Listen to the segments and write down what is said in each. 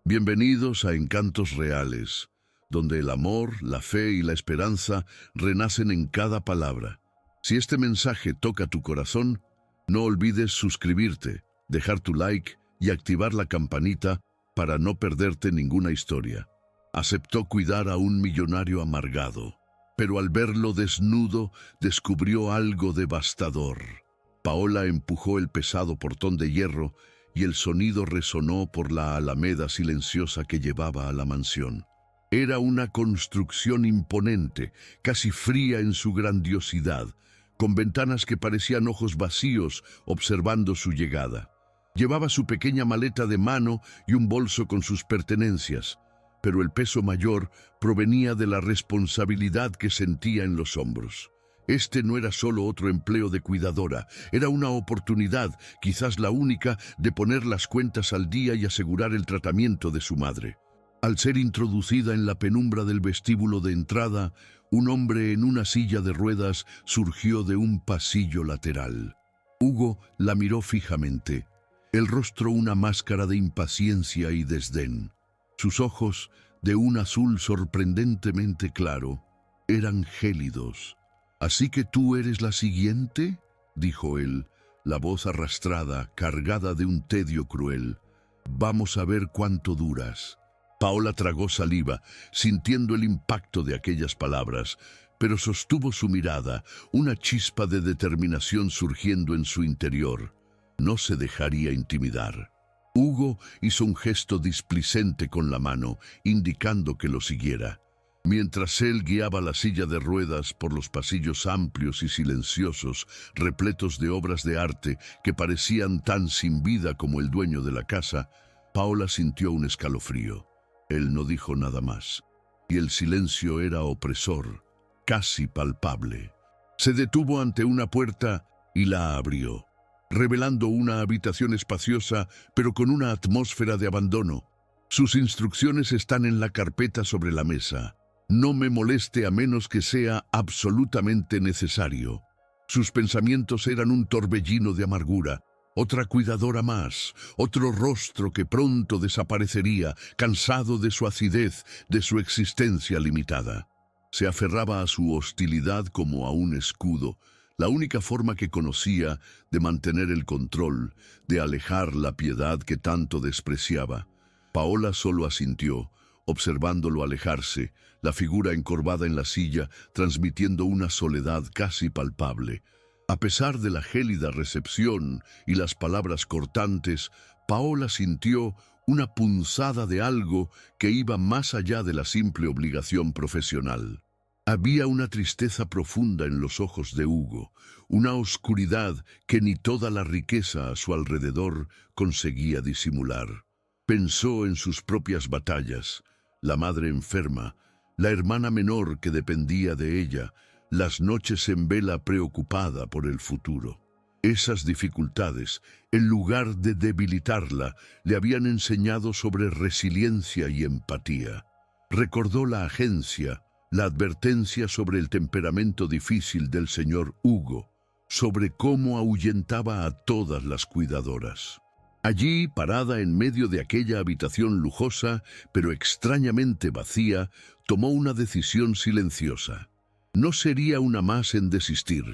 Bienvenidos a Encantos Reales, donde el amor, la fe y la esperanza renacen en cada palabra. Si este mensaje toca tu corazón, no olvides suscribirte, dejar tu like y activar la campanita para no perderte ninguna historia. Aceptó cuidar a un millonario amargado, pero al verlo desnudo descubrió algo devastador. Paola empujó el pesado portón de hierro y el sonido resonó por la alameda silenciosa que llevaba a la mansión. Era una construcción imponente, casi fría en su grandiosidad, con ventanas que parecían ojos vacíos observando su llegada. Llevaba su pequeña maleta de mano y un bolso con sus pertenencias, pero el peso mayor provenía de la responsabilidad que sentía en los hombros. Este no era solo otro empleo de cuidadora, era una oportunidad, quizás la única, de poner las cuentas al día y asegurar el tratamiento de su madre. Al ser introducida en la penumbra del vestíbulo de entrada, un hombre en una silla de ruedas surgió de un pasillo lateral. Hugo la miró fijamente, el rostro una máscara de impaciencia y desdén. Sus ojos, de un azul sorprendentemente claro, eran gélidos. «¿Así que tú eres la siguiente?», dijo él, la voz arrastrada, cargada de un tedio cruel. «Vamos a ver cuánto duras». Paola tragó saliva, sintiendo el impacto de aquellas palabras, pero sostuvo su mirada, una chispa de determinación surgiendo en su interior. No se dejaría intimidar. Hugo hizo un gesto displicente con la mano, indicando que lo siguiera. Mientras él guiaba la silla de ruedas por los pasillos amplios y silenciosos, repletos de obras de arte que parecían tan sin vida como el dueño de la casa, Paola sintió un escalofrío. Él no dijo nada más, y el silencio era opresor, casi palpable. Se detuvo ante una puerta y la abrió, revelando una habitación espaciosa, pero con una atmósfera de abandono. Sus instrucciones están en la carpeta sobre la mesa. No me moleste a menos que sea absolutamente necesario. Sus pensamientos eran un torbellino de amargura. Otra cuidadora más, otro rostro que pronto desaparecería, cansado de su acidez, de su existencia limitada. Se aferraba a su hostilidad como a un escudo, la única forma que conocía de mantener el control, de alejar la piedad que tanto despreciaba. Paola solo asintió, observándolo alejarse, la figura encorvada en la silla, transmitiendo una soledad casi palpable. A pesar de la gélida recepción y las palabras cortantes, Paola sintió una punzada de algo que iba más allá de la simple obligación profesional. Había una tristeza profunda en los ojos de Hugo, una oscuridad que ni toda la riqueza a su alrededor conseguía disimular. Pensó en sus propias batallas, la madre enferma, la hermana menor que dependía de ella, las noches en vela preocupada por el futuro. Esas dificultades, en lugar de debilitarla, le habían enseñado sobre resiliencia y empatía. Recordó la agencia, la advertencia sobre el temperamento difícil del señor Hugo, sobre cómo ahuyentaba a todas las cuidadoras. Allí, parada en medio de aquella habitación lujosa, pero extrañamente vacía, tomó una decisión silenciosa. No sería una más en desistir.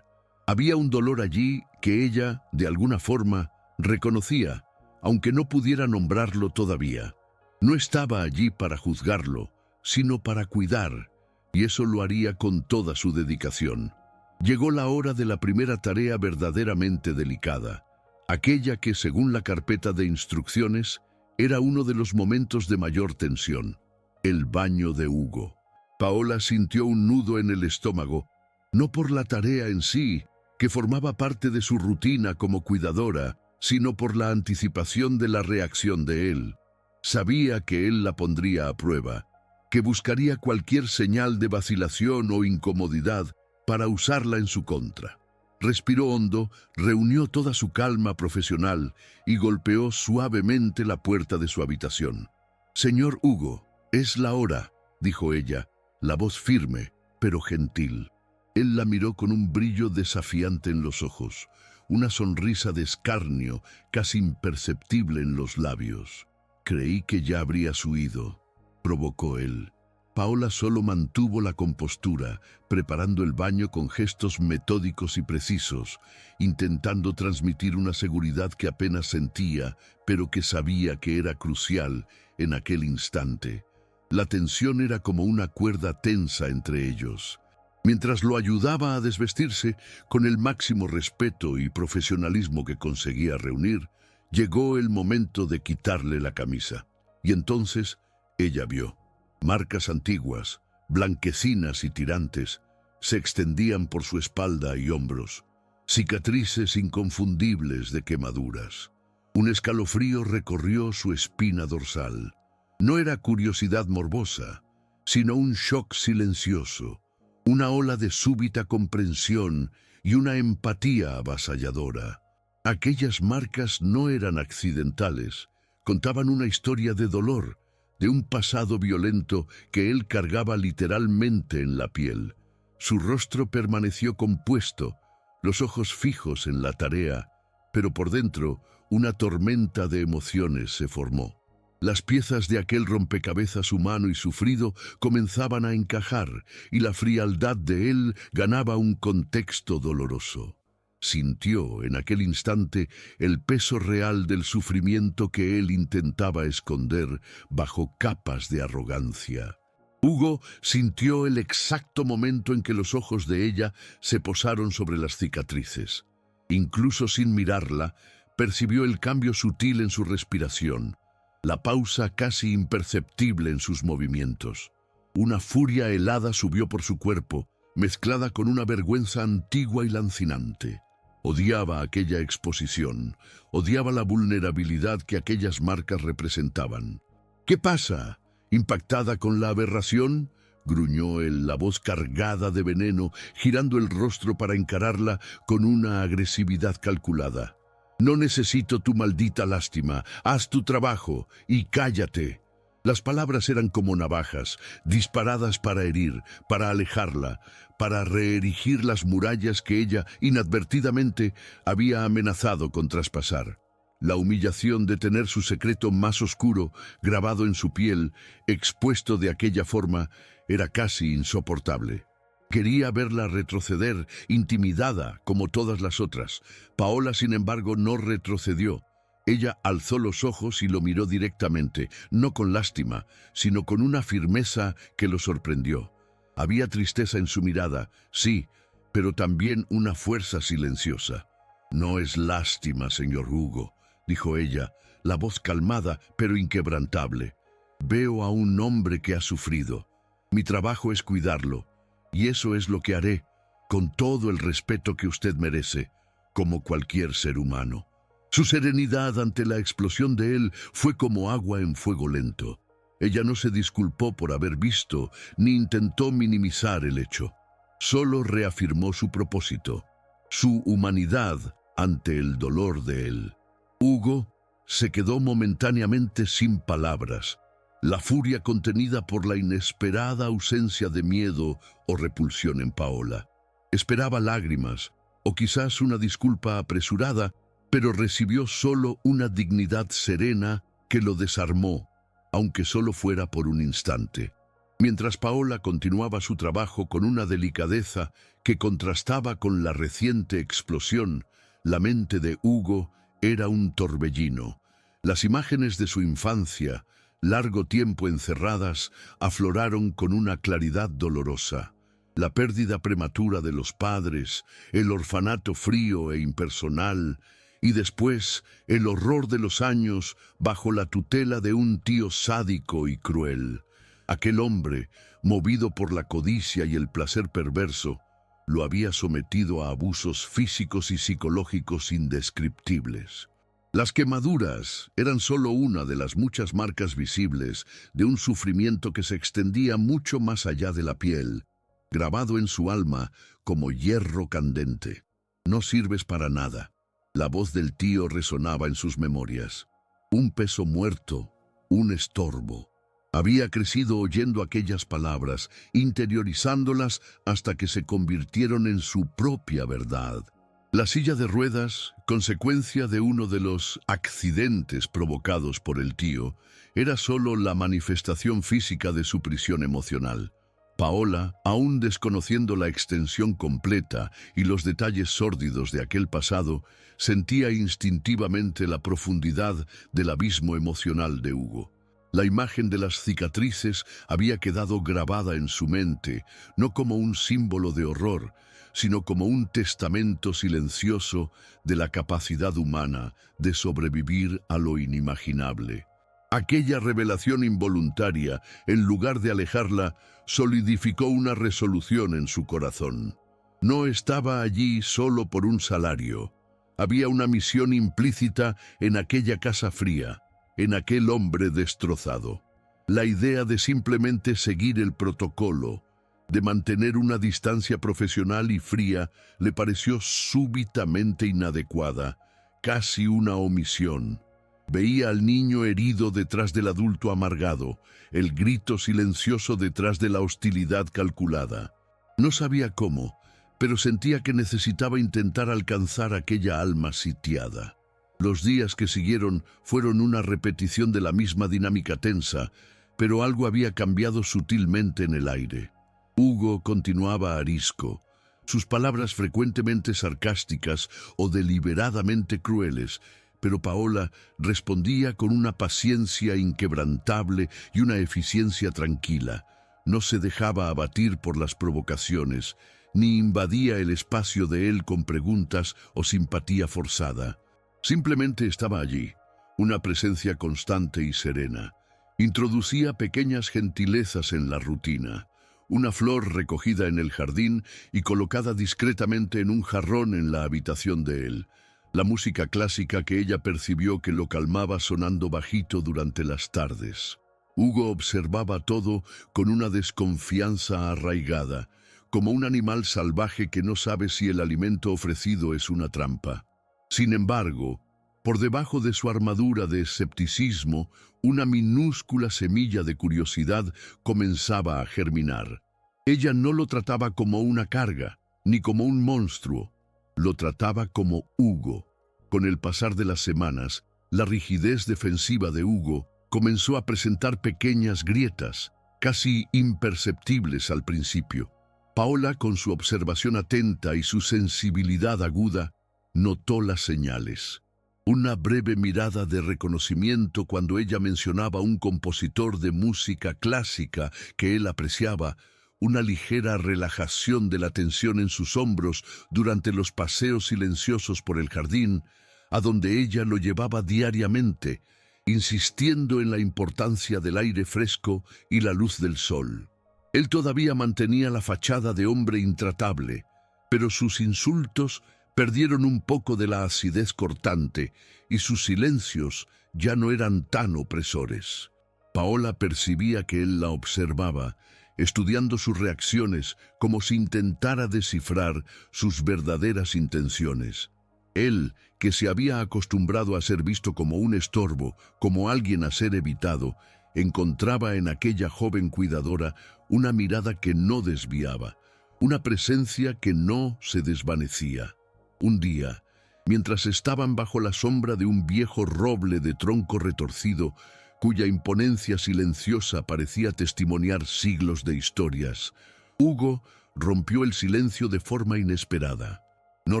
Había un dolor allí que ella, de alguna forma, reconocía, aunque no pudiera nombrarlo todavía. No estaba allí para juzgarlo, sino para cuidar, y eso lo haría con toda su dedicación. Llegó la hora de la primera tarea verdaderamente delicada, aquella que, según la carpeta de instrucciones, era uno de los momentos de mayor tensión, el baño de Hugo. Paola sintió un nudo en el estómago, no por la tarea en sí, que formaba parte de su rutina como cuidadora, sino por la anticipación de la reacción de él. Sabía que él la pondría a prueba, que buscaría cualquier señal de vacilación o incomodidad para usarla en su contra. Respiró hondo, reunió toda su calma profesional y golpeó suavemente la puerta de su habitación. «Señor Hugo, es la hora», dijo ella, la voz firme, pero gentil. Él la miró con un brillo desafiante en los ojos, una sonrisa de escarnio casi imperceptible en los labios. Creí que ya habrías huido, provocó él. Paola solo mantuvo la compostura, preparando el baño con gestos metódicos y precisos, intentando transmitir una seguridad que apenas sentía, pero que sabía que era crucial en aquel instante. La tensión era como una cuerda tensa entre ellos. Mientras lo ayudaba a desvestirse, con el máximo respeto y profesionalismo que conseguía reunir, llegó el momento de quitarle la camisa. Y entonces ella vio. Marcas antiguas, blanquecinas y tirantes, se extendían por su espalda y hombros, cicatrices inconfundibles de quemaduras. Un escalofrío recorrió su espina dorsal. No era curiosidad morbosa, sino un shock silencioso, una ola de súbita comprensión y una empatía avasalladora. Aquellas marcas no eran accidentales, contaban una historia de dolor, de un pasado violento que él cargaba literalmente en la piel. Su rostro permaneció compuesto, los ojos fijos en la tarea, pero por dentro una tormenta de emociones se formó. Las piezas de aquel rompecabezas humano y sufrido comenzaban a encajar, y la frialdad de él ganaba un contexto doloroso. Sintió en aquel instante el peso real del sufrimiento que él intentaba esconder bajo capas de arrogancia. Hugo sintió el exacto momento en que los ojos de ella se posaron sobre las cicatrices. Incluso sin mirarla, percibió el cambio sutil en su respiración, la pausa casi imperceptible en sus movimientos. Una furia helada subió por su cuerpo, mezclada con una vergüenza antigua y lancinante. Odiaba aquella exposición, odiaba la vulnerabilidad que aquellas marcas representaban. «¿Qué pasa? ¿Impactada con la aberración?», gruñó él, la voz cargada de veneno, girando el rostro para encararla con una agresividad calculada. «No necesito tu maldita lástima, haz tu trabajo y cállate». Las palabras eran como navajas, disparadas para herir, para alejarla, para reerigir las murallas que ella, inadvertidamente, había amenazado con traspasar. La humillación de tener su secreto más oscuro, grabado en su piel, expuesto de aquella forma, era casi insoportable. Quería verla retroceder, intimidada, como todas las otras. Paola, sin embargo, no retrocedió. Ella alzó los ojos y lo miró directamente, no con lástima, sino con una firmeza que lo sorprendió. Había tristeza en su mirada, sí, pero también una fuerza silenciosa. «No es lástima, señor Hugo», dijo ella, la voz calmada pero inquebrantable. «Veo a un hombre que ha sufrido. Mi trabajo es cuidarlo, y eso es lo que haré, con todo el respeto que usted merece, como cualquier ser humano». Su serenidad ante la explosión de él fue como agua en fuego lento. Ella no se disculpó por haber visto, ni intentó minimizar el hecho. Solo reafirmó su propósito, su humanidad ante el dolor de él. Hugo se quedó momentáneamente sin palabras, la furia contenida por la inesperada ausencia de miedo o repulsión en Paola. Esperaba lágrimas, o quizás una disculpa apresurada, pero recibió solo una dignidad serena que lo desarmó, aunque solo fuera por un instante. Mientras Paola continuaba su trabajo con una delicadeza que contrastaba con la reciente explosión, la mente de Hugo era un torbellino. Las imágenes de su infancia, largo tiempo encerradas, afloraron con una claridad dolorosa. La pérdida prematura de los padres, el orfanato frío e impersonal, y después el horror de los años bajo la tutela de un tío sádico y cruel. Aquel hombre, movido por la codicia y el placer perverso, lo había sometido a abusos físicos y psicológicos indescriptibles. Las quemaduras eran solo una de las muchas marcas visibles de un sufrimiento que se extendía mucho más allá de la piel, grabado en su alma como hierro candente. «No sirves para nada». La voz del tío resonaba en sus memorias. Un peso muerto, un estorbo. Había crecido oyendo aquellas palabras, interiorizándolas hasta que se convirtieron en su propia verdad. La silla de ruedas, consecuencia de uno de los accidentes provocados por el tío, era solo la manifestación física de su prisión emocional. Paola, aún desconociendo la extensión completa y los detalles sórdidos de aquel pasado, sentía instintivamente la profundidad del abismo emocional de Hugo. La imagen de las cicatrices había quedado grabada en su mente, no como un símbolo de horror, sino como un testamento silencioso de la capacidad humana de sobrevivir a lo inimaginable. Aquella revelación involuntaria, en lugar de alejarla, solidificó una resolución en su corazón. No estaba allí solo por un salario. Había una misión implícita en aquella casa fría, en aquel hombre destrozado. La idea de simplemente seguir el protocolo, de mantener una distancia profesional y fría, le pareció súbitamente inadecuada, casi una omisión. Veía al niño herido detrás del adulto amargado, el grito silencioso detrás de la hostilidad calculada. No sabía cómo, pero sentía que necesitaba intentar alcanzar aquella alma sitiada. Los días que siguieron fueron una repetición de la misma dinámica tensa, pero algo había cambiado sutilmente en el aire. Hugo continuaba arisco, sus palabras frecuentemente sarcásticas o deliberadamente crueles, pero Paola respondía con una paciencia inquebrantable y una eficiencia tranquila. No se dejaba abatir por las provocaciones, ni invadía el espacio de él con preguntas o simpatía forzada. Simplemente estaba allí, una presencia constante y serena. Introducía pequeñas gentilezas en la rutina. Una flor recogida en el jardín y colocada discretamente en un jarrón en la habitación de él. La música clásica que ella percibió que lo calmaba sonando bajito durante las tardes. Hugo observaba todo con una desconfianza arraigada, como un animal salvaje que no sabe si el alimento ofrecido es una trampa. Sin embargo, por debajo de su armadura de escepticismo, una minúscula semilla de curiosidad comenzaba a germinar. Ella no lo trataba como una carga, ni como un monstruo. Lo trataba como Hugo. Con el pasar de las semanas, la rigidez defensiva de Hugo comenzó a presentar pequeñas grietas, casi imperceptibles al principio. Paola, con su observación atenta y su sensibilidad aguda, notó las señales. Una breve mirada de reconocimiento cuando ella mencionaba un compositor de música clásica que él apreciaba, una ligera relajación de la tensión en sus hombros durante los paseos silenciosos por el jardín, a donde ella lo llevaba diariamente, insistiendo en la importancia del aire fresco y la luz del sol. Él todavía mantenía la fachada de hombre intratable, pero sus insultos perdieron un poco de la acidez cortante y sus silencios ya no eran tan opresores. Paola percibía que él la observaba, estudiando sus reacciones como si intentara descifrar sus verdaderas intenciones. Él, que se había acostumbrado a ser visto como un estorbo, como alguien a ser evitado, encontraba en aquella joven cuidadora una mirada que no desviaba, una presencia que no se desvanecía. Un día, mientras estaban bajo la sombra de un viejo roble de tronco retorcido, cuya imponencia silenciosa parecía testimoniar siglos de historias, Hugo rompió el silencio de forma inesperada. No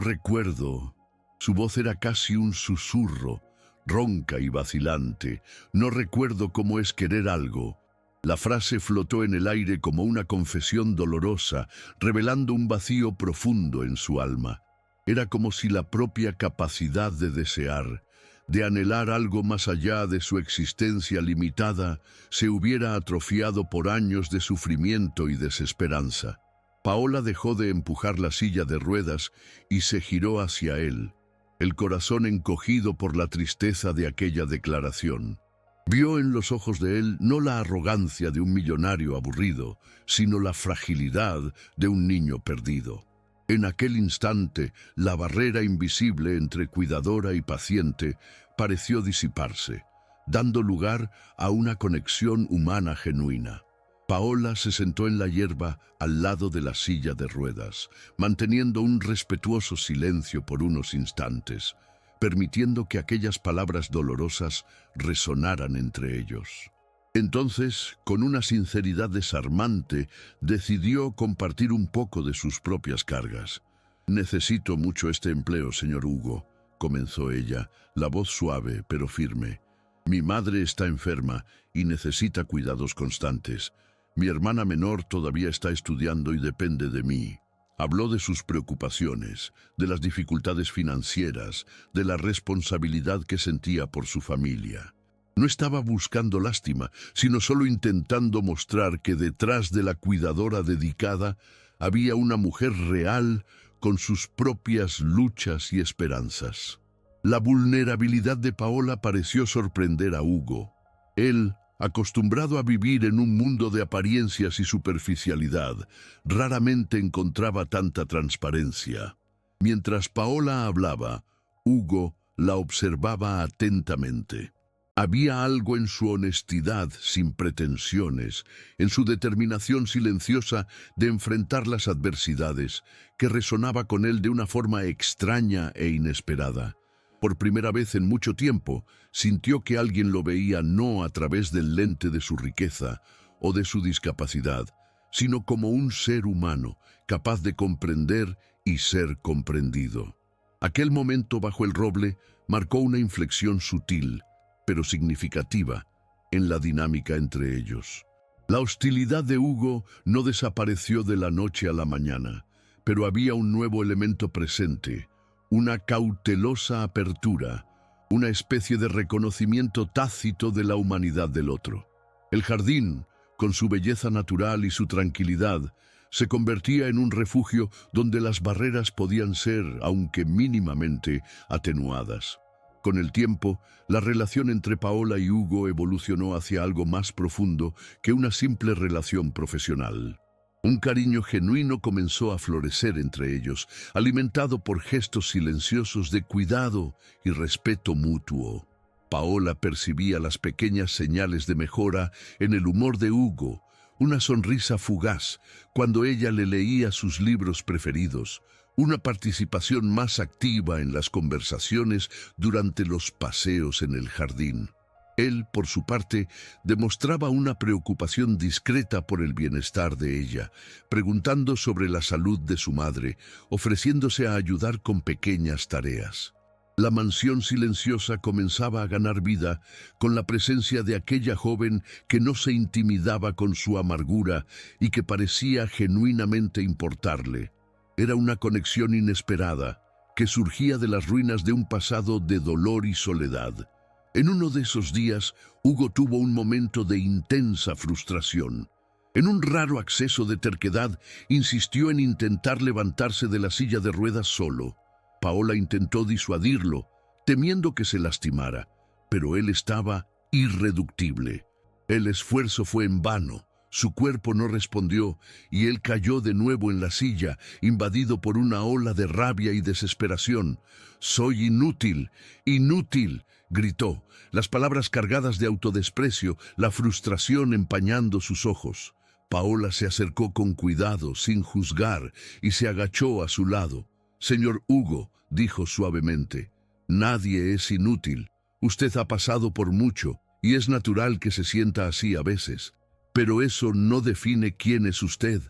recuerdo. Su voz era casi un susurro, ronca y vacilante. No recuerdo cómo es querer algo. La frase flotó en el aire como una confesión dolorosa, revelando un vacío profundo en su alma. Era como si la propia capacidad de desear, de anhelar algo más allá de su existencia limitada, se hubiera atrofiado por años de sufrimiento y desesperanza. Paola dejó de empujar la silla de ruedas y se giró hacia él, el corazón encogido por la tristeza de aquella declaración. Vio en los ojos de él no la arrogancia de un millonario aburrido, sino la fragilidad de un niño perdido. En aquel instante, la barrera invisible entre cuidadora y paciente pareció disiparse, dando lugar a una conexión humana genuina. Paola se sentó en la hierba al lado de la silla de ruedas, manteniendo un respetuoso silencio por unos instantes, permitiendo que aquellas palabras dolorosas resonaran entre ellos. Entonces, con una sinceridad desarmante, decidió compartir un poco de sus propias cargas. «Necesito mucho este empleo, señor Hugo», comenzó ella, la voz suave pero firme. «Mi madre está enferma y necesita cuidados constantes. Mi hermana menor todavía está estudiando y depende de mí». Habló de sus preocupaciones, de las dificultades financieras, de la responsabilidad que sentía por su familia. No estaba buscando lástima, sino solo intentando mostrar que detrás de la cuidadora dedicada había una mujer real con sus propias luchas y esperanzas. La vulnerabilidad de Paola pareció sorprender a Hugo. Él, acostumbrado a vivir en un mundo de apariencias y superficialidad, raramente encontraba tanta transparencia. Mientras Paola hablaba, Hugo la observaba atentamente. Había algo en su honestidad sin pretensiones, en su determinación silenciosa de enfrentar las adversidades, que resonaba con él de una forma extraña e inesperada. Por primera vez en mucho tiempo, sintió que alguien lo veía no a través del lente de su riqueza o de su discapacidad, sino como un ser humano, capaz de comprender y ser comprendido. Aquel momento bajo el roble marcó una inflexión sutil, pero significativa, en la dinámica entre ellos. La hostilidad de Hugo no desapareció de la noche a la mañana, pero había un nuevo elemento presente, una cautelosa apertura, una especie de reconocimiento tácito de la humanidad del otro. El jardín, con su belleza natural y su tranquilidad, se convertía en un refugio donde las barreras podían ser, aunque mínimamente, atenuadas. Con el tiempo, la relación entre Paola y Hugo evolucionó hacia algo más profundo que una simple relación profesional. Un cariño genuino comenzó a florecer entre ellos, alimentado por gestos silenciosos de cuidado y respeto mutuo. Paola percibía las pequeñas señales de mejora en el humor de Hugo, una sonrisa fugaz cuando ella le leía sus libros preferidos, una participación más activa en las conversaciones durante los paseos en el jardín. Él, por su parte, demostraba una preocupación discreta por el bienestar de ella, preguntando sobre la salud de su madre, ofreciéndose a ayudar con pequeñas tareas. La mansión silenciosa comenzaba a ganar vida con la presencia de aquella joven que no se intimidaba con su amargura y que parecía genuinamente importarle. Era una conexión inesperada que surgía de las ruinas de un pasado de dolor y soledad. En uno de esos días, Hugo tuvo un momento de intensa frustración. En un raro acceso de terquedad, insistió en intentar levantarse de la silla de ruedas solo. Paola intentó disuadirlo, temiendo que se lastimara, pero él estaba irreductible. El esfuerzo fue en vano, su cuerpo no respondió y él cayó de nuevo en la silla, invadido por una ola de rabia y desesperación. «Soy inútil, inútil», gritó, las palabras cargadas de autodesprecio, la frustración empañando sus ojos. Paola se acercó con cuidado, sin juzgar, y se agachó a su lado. «Señor Hugo», dijo suavemente, «nadie es inútil. Usted ha pasado por mucho, y es natural que se sienta así a veces. Pero eso no define quién es usted».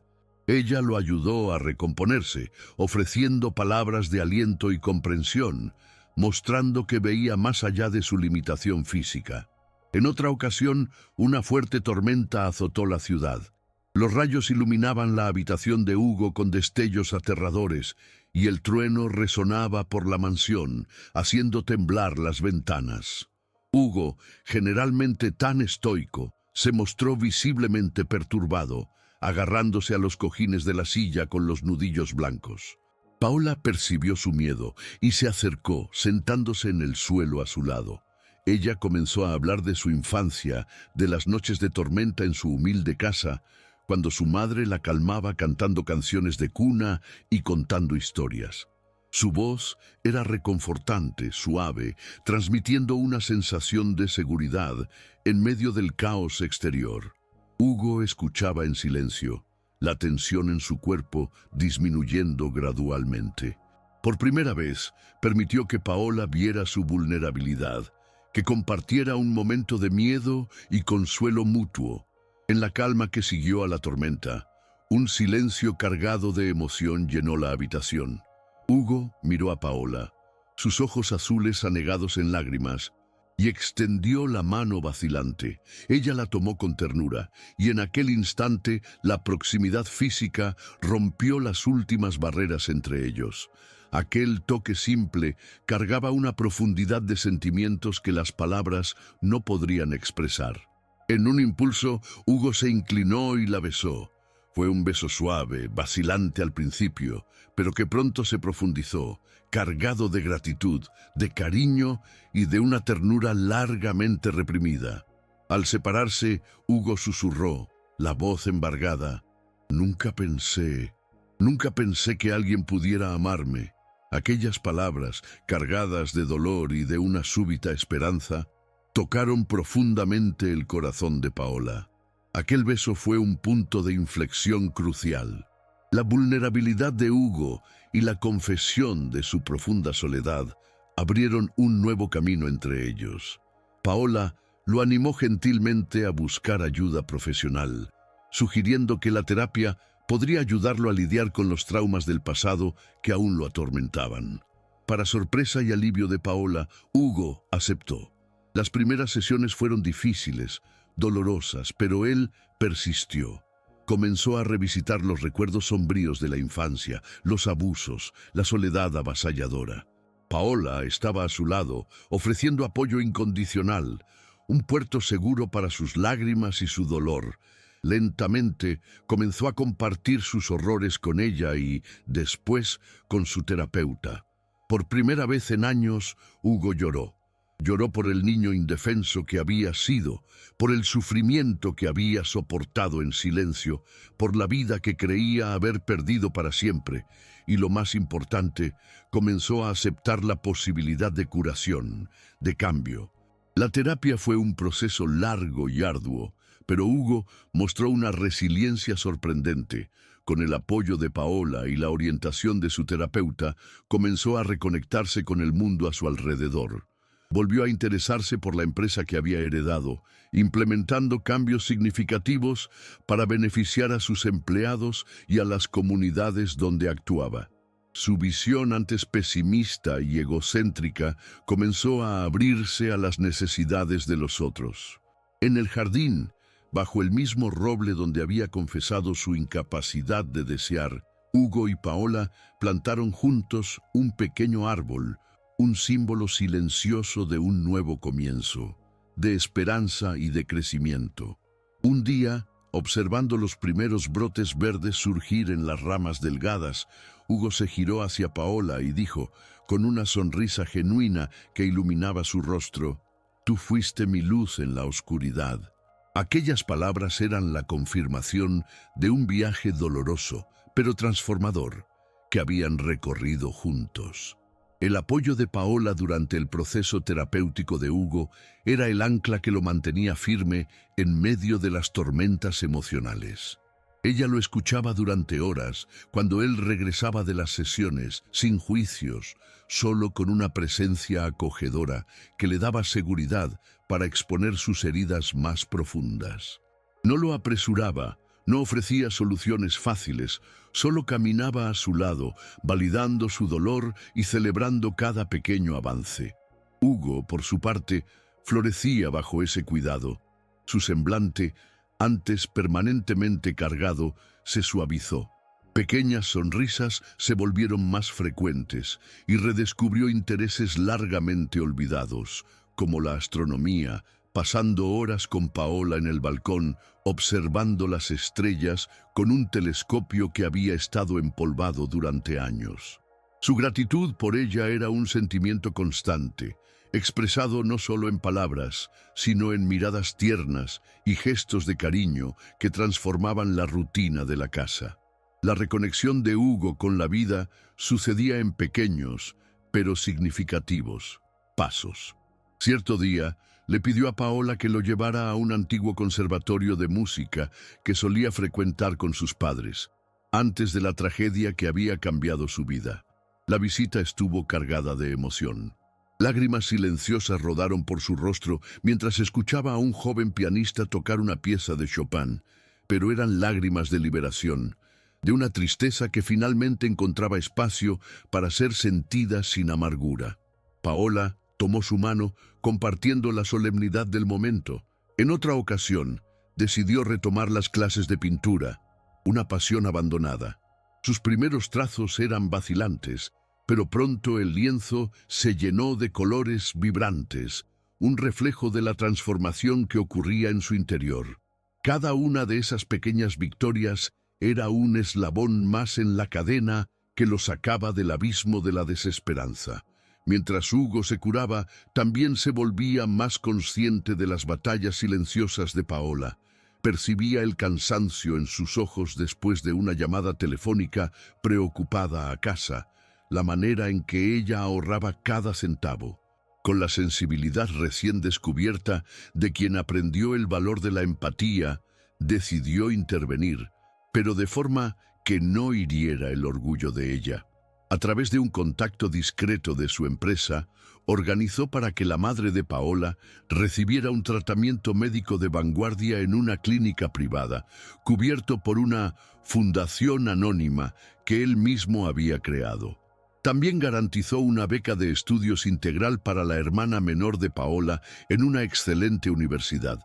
Ella lo ayudó a recomponerse, ofreciendo palabras de aliento y comprensión, mostrando que veía más allá de su limitación física. En otra ocasión, una fuerte tormenta azotó la ciudad. Los rayos iluminaban la habitación de Hugo con destellos aterradores, y el trueno resonaba por la mansión, haciendo temblar las ventanas. Hugo, generalmente tan estoico, se mostró visiblemente perturbado, agarrándose a los cojines de la silla con los nudillos blancos. Paola percibió su miedo y se acercó, sentándose en el suelo a su lado. Ella comenzó a hablar de su infancia, de las noches de tormenta en su humilde casa, cuando su madre la calmaba cantando canciones de cuna y contando historias. Su voz era reconfortante, suave, transmitiendo una sensación de seguridad en medio del caos exterior. Hugo escuchaba en silencio, la tensión en su cuerpo disminuyendo gradualmente. Por primera vez, permitió que Paola viera su vulnerabilidad, que compartiera un momento de miedo y consuelo mutuo. En la calma que siguió a la tormenta, un silencio cargado de emoción llenó la habitación. Hugo miró a Paola, sus ojos azules anegados en lágrimas, y extendió la mano vacilante. Ella la tomó con ternura, y en aquel instante la proximidad física rompió las últimas barreras entre ellos. Aquel toque simple cargaba una profundidad de sentimientos que las palabras no podrían expresar. En un impulso, Hugo se inclinó y la besó. Fue un beso suave, vacilante al principio, pero que pronto se profundizó, cargado de gratitud, de cariño y de una ternura largamente reprimida. Al separarse, Hugo susurró, la voz embargada: Nunca pensé que alguien pudiera amarme. Aquellas palabras, cargadas de dolor y de una súbita esperanza, tocaron profundamente el corazón de Paola. Aquel beso fue un punto de inflexión crucial. La vulnerabilidad de Hugo y la confesión de su profunda soledad abrieron un nuevo camino entre ellos. Paola lo animó gentilmente a buscar ayuda profesional, sugiriendo que la terapia podría ayudarlo a lidiar con los traumas del pasado que aún lo atormentaban. Para sorpresa y alivio de Paola, Hugo aceptó. Las primeras sesiones fueron difíciles, dolorosas, pero él persistió. Comenzó a revisitar los recuerdos sombríos de la infancia, los abusos, la soledad avasalladora. Paola estaba a su lado, ofreciendo apoyo incondicional, un puerto seguro para sus lágrimas y su dolor. Lentamente comenzó a compartir sus horrores con ella y, después, con su terapeuta. Por primera vez en años, Hugo lloró. Lloró por el niño indefenso que había sido, por el sufrimiento que había soportado en silencio, por la vida que creía haber perdido para siempre, y lo más importante, comenzó a aceptar la posibilidad de curación, de cambio. La terapia fue un proceso largo y arduo, pero Hugo mostró una resiliencia sorprendente. Con el apoyo de Paola y la orientación de su terapeuta, comenzó a reconectarse con el mundo a su alrededor. Volvió a interesarse por la empresa que había heredado, implementando cambios significativos para beneficiar a sus empleados y a las comunidades donde actuaba. Su visión, antes pesimista y egocéntrica, comenzó a abrirse a las necesidades de los otros. En el jardín, bajo el mismo roble donde había confesado su incapacidad de desear, Hugo y Paola plantaron juntos un pequeño árbol, un símbolo silencioso de un nuevo comienzo, de esperanza y de crecimiento. Un día, observando los primeros brotes verdes surgir en las ramas delgadas, Hugo se giró hacia Paola y dijo, con una sonrisa genuina que iluminaba su rostro: «Tú fuiste mi luz en la oscuridad». Aquellas palabras eran la confirmación de un viaje doloroso, pero transformador, que habían recorrido juntos. El apoyo de Paola durante el proceso terapéutico de Hugo era el ancla que lo mantenía firme en medio de las tormentas emocionales. Ella lo escuchaba durante horas, cuando él regresaba de las sesiones, sin juicios, solo con una presencia acogedora que le daba seguridad para exponer sus heridas más profundas. No lo apresuraba, no ofrecía soluciones fáciles, solo caminaba a su lado, validando su dolor y celebrando cada pequeño avance. Hugo, por su parte, florecía bajo ese cuidado. Su semblante, antes permanentemente cargado, se suavizó. Pequeñas sonrisas se volvieron más frecuentes y redescubrió intereses largamente olvidados, como la astronomía, pasando horas con Paola en el balcón, observando las estrellas con un telescopio que había estado empolvado durante años. Su gratitud por ella era un sentimiento constante, expresado no solo en palabras, sino en miradas tiernas y gestos de cariño que transformaban la rutina de la casa. La reconexión de Hugo con la vida sucedía en pequeños, pero significativos, pasos. Cierto día, Le pidió a Paola que lo llevara a un antiguo conservatorio de música que solía frecuentar con sus padres, antes de la tragedia que había cambiado su vida. La visita estuvo cargada de emoción. Lágrimas silenciosas rodaron por su rostro mientras escuchaba a un joven pianista tocar una pieza de Chopin, pero eran lágrimas de liberación, de una tristeza que finalmente encontraba espacio para ser sentida sin amargura. Paola tomó su mano, compartiendo la solemnidad del momento. En otra ocasión, decidió retomar las clases de pintura, una pasión abandonada. Sus primeros trazos eran vacilantes, pero pronto el lienzo se llenó de colores vibrantes, un reflejo de la transformación que ocurría en su interior. Cada una de esas pequeñas victorias era un eslabón más en la cadena que lo sacaba del abismo de la desesperanza. Mientras Hugo se curaba, también se volvía más consciente de las batallas silenciosas de Paola. Percibía el cansancio en sus ojos después de una llamada telefónica preocupada a casa, la manera en que ella ahorraba cada centavo. Con la sensibilidad recién descubierta de quien aprendió el valor de la empatía, decidió intervenir, pero de forma que no hiriera el orgullo de ella. A través de un contacto discreto de su empresa, organizó para que la madre de Paola recibiera un tratamiento médico de vanguardia en una clínica privada, cubierto por una fundación anónima que él mismo había creado. También garantizó una beca de estudios integral para la hermana menor de Paola en una excelente universidad.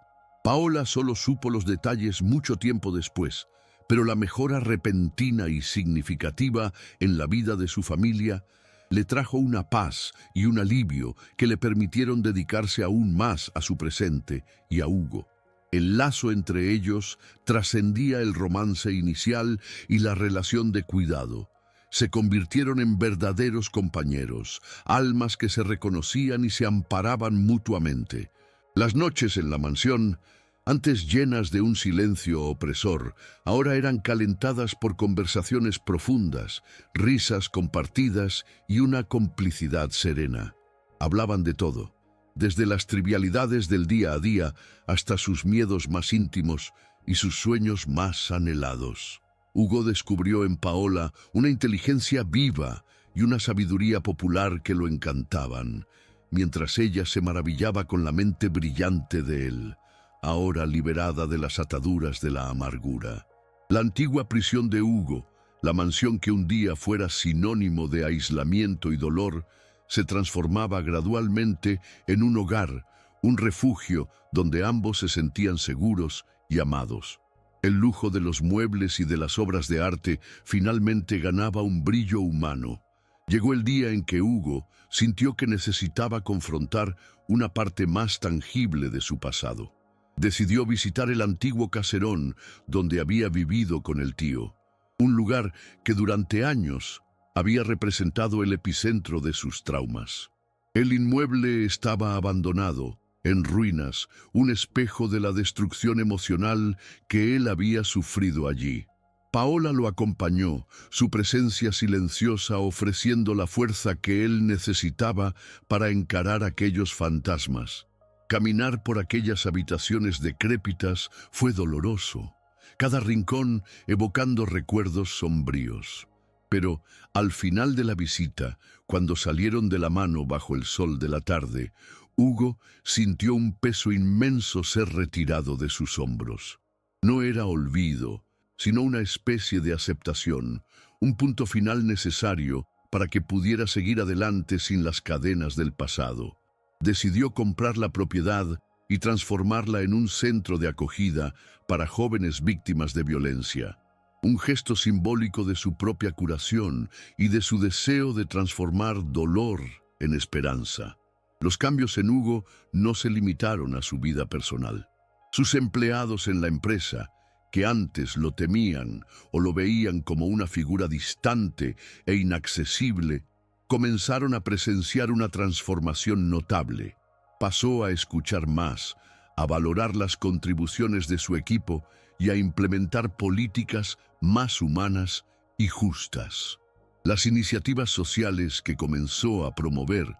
Paola solo supo los detalles mucho tiempo después, pero la mejora repentina y significativa en la vida de su familia le trajo una paz y un alivio que le permitieron dedicarse aún más a su presente y a Hugo. El lazo entre ellos trascendía el romance inicial y la relación de cuidado. Se convirtieron en verdaderos compañeros, almas que se reconocían y se amparaban mutuamente. Las noches en la mansión, antes llenas de un silencio opresor, ahora eran calentadas por conversaciones profundas, risas compartidas y una complicidad serena. Hablaban de todo, desde las trivialidades del día a día hasta sus miedos más íntimos y sus sueños más anhelados. Hugo descubrió en Paola una inteligencia viva y una sabiduría popular que lo encantaban, mientras ella se maravillaba con la mente brillante de él, ahora liberada de las ataduras de la amargura. La antigua prisión de Hugo, la mansión que un día fuera sinónimo de aislamiento y dolor, se transformaba gradualmente en un hogar, un refugio donde ambos se sentían seguros y amados. El lujo de los muebles y de las obras de arte finalmente ganaba un brillo humano. Llegó el día en que Hugo sintió que necesitaba confrontar una parte más tangible de su pasado. Decidió visitar el antiguo caserón donde había vivido con el tío, un lugar que durante años había representado el epicentro de sus traumas. El inmueble estaba abandonado, en ruinas, un espejo de la destrucción emocional que él había sufrido allí. Paola lo acompañó, su presencia silenciosa ofreciendo la fuerza que él necesitaba para encarar aquellos fantasmas. Caminar por aquellas habitaciones decrépitas fue doloroso, cada rincón evocando recuerdos sombríos. Pero al final de la visita, cuando salieron de la mano bajo el sol de la tarde, Hugo sintió un peso inmenso ser retirado de sus hombros. No era olvido, sino una especie de aceptación, un punto final necesario para que pudiera seguir adelante sin las cadenas del pasado. Decidió comprar la propiedad y transformarla en un centro de acogida para jóvenes víctimas de violencia. Un gesto simbólico de su propia curación y de su deseo de transformar dolor en esperanza. Los cambios en Hugo no se limitaron a su vida personal. Sus empleados en la empresa, que antes lo temían o lo veían como una figura distante e inaccesible, comenzaron a presenciar una transformación notable. Pasó a escuchar más, a valorar las contribuciones de su equipo y a implementar políticas más humanas y justas. Las iniciativas sociales que comenzó a promover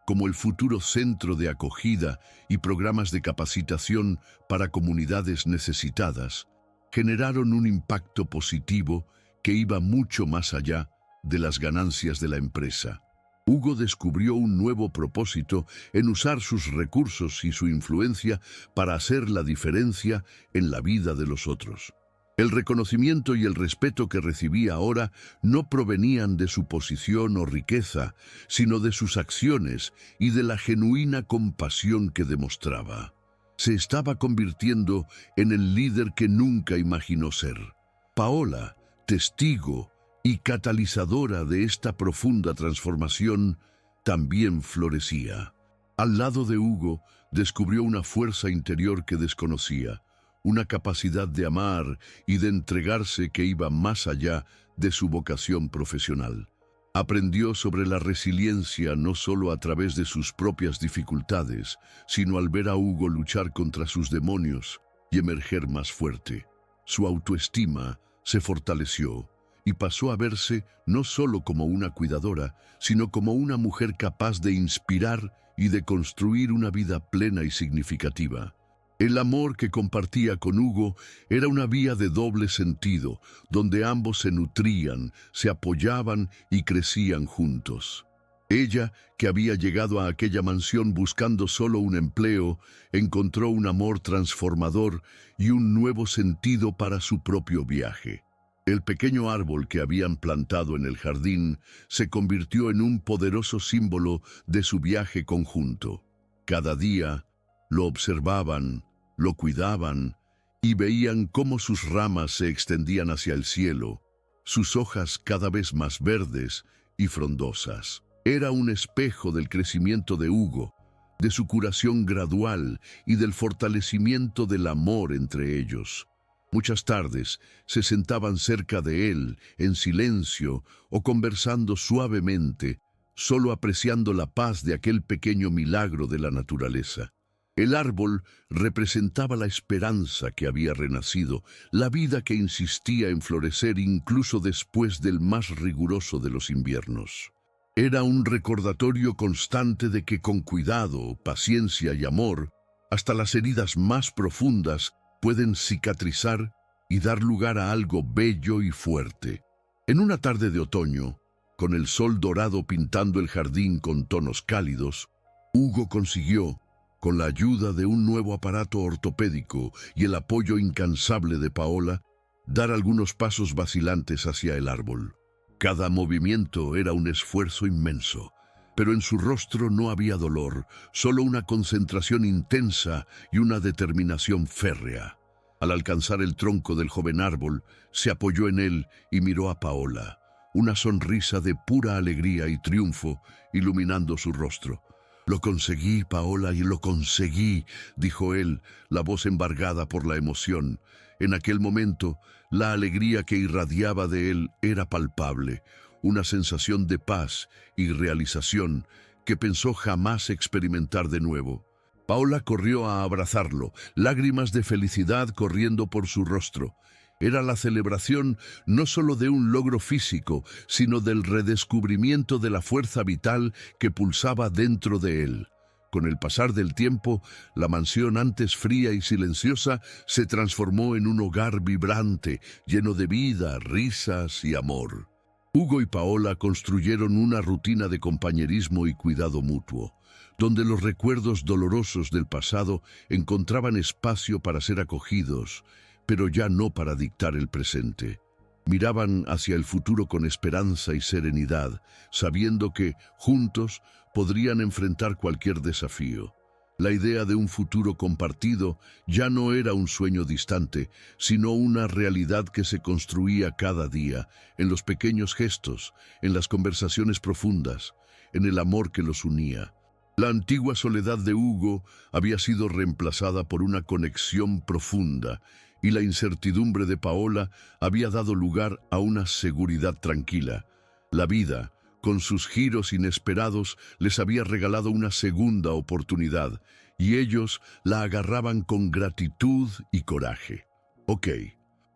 como el futuro centro de acogida y programas de capacitación para comunidades necesitadas, generaron un impacto positivo que iba mucho más allá de las ganancias de la empresa. Hugo descubrió un nuevo propósito en usar sus recursos y su influencia para hacer la diferencia en la vida de los otros. El reconocimiento y el respeto que recibía ahora no provenían de su posición o riqueza, sino de sus acciones y de la genuina compasión que demostraba. Se estaba convirtiendo en el líder que nunca imaginó ser. Paola, testigo y catalizadora de esta profunda transformación, también florecía. Al lado de Hugo, descubrió una fuerza interior que desconocía, una capacidad de amar y de entregarse que iba más allá de su vocación profesional. Aprendió sobre la resiliencia no solo a través de sus propias dificultades, sino al ver a Hugo luchar contra sus demonios y emerger más fuerte. Su autoestima se fortaleció y pasó a verse no solo como una cuidadora, sino como una mujer capaz de inspirar y de construir una vida plena y significativa. El amor que compartía con Hugo era una vía de doble sentido, donde ambos se nutrían, se apoyaban y crecían juntos. Ella, que había llegado a aquella mansión buscando solo un empleo, encontró un amor transformador y un nuevo sentido para su propio viaje. El pequeño árbol que habían plantado en el jardín se convirtió en un poderoso símbolo de su viaje conjunto. Cada día lo observaban, lo cuidaban y veían cómo sus ramas se extendían hacia el cielo, sus hojas cada vez más verdes y frondosas. Era un espejo del crecimiento de Hugo, de su curación gradual y del fortalecimiento del amor entre ellos. Muchas tardes se sentaban cerca de él, en silencio o conversando suavemente, solo apreciando la paz de aquel pequeño milagro de la naturaleza. El árbol representaba la esperanza que había renacido, la vida que insistía en florecer incluso después del más riguroso de los inviernos. Era un recordatorio constante de que con cuidado, paciencia y amor, hasta las heridas más profundas pueden cicatrizar y dar lugar a algo bello y fuerte. En una tarde de otoño, con el sol dorado pintando el jardín con tonos cálidos, Hugo consiguió, con la ayuda de un nuevo aparato ortopédico y el apoyo incansable de Paola, dar algunos pasos vacilantes hacia el árbol. Cada movimiento era un esfuerzo inmenso, pero en su rostro no había dolor, solo una concentración intensa y una determinación férrea. Al alcanzar el tronco del joven árbol, se apoyó en él y miró a Paola, una sonrisa de pura alegría y triunfo iluminando su rostro. «Lo conseguí, Paola, y lo conseguí», dijo él, la voz embargada por la emoción. En aquel momento, la alegría que irradiaba de él era palpable, una sensación de paz y realización que pensó jamás experimentar de nuevo. Paola corrió a abrazarlo, lágrimas de felicidad corriendo por su rostro. Era la celebración no solo de un logro físico, sino del redescubrimiento de la fuerza vital que pulsaba dentro de él. Con el pasar del tiempo, la mansión antes fría y silenciosa se transformó en un hogar vibrante, lleno de vida, risas y amor. Hugo y Paola construyeron una rutina de compañerismo y cuidado mutuo, donde los recuerdos dolorosos del pasado encontraban espacio para ser acogidos, pero ya no para dictar el presente. Miraban hacia el futuro con esperanza y serenidad, sabiendo que, juntos, podrían enfrentar cualquier desafío. La idea de un futuro compartido ya no era un sueño distante, sino una realidad que se construía cada día, en los pequeños gestos, en las conversaciones profundas, en el amor que los unía. La antigua soledad de Hugo había sido reemplazada por una conexión profunda, y la incertidumbre de Paola había dado lugar a una seguridad tranquila. La vida, con sus giros inesperados, les había regalado una segunda oportunidad, y ellos la agarraban con gratitud y coraje. Ok,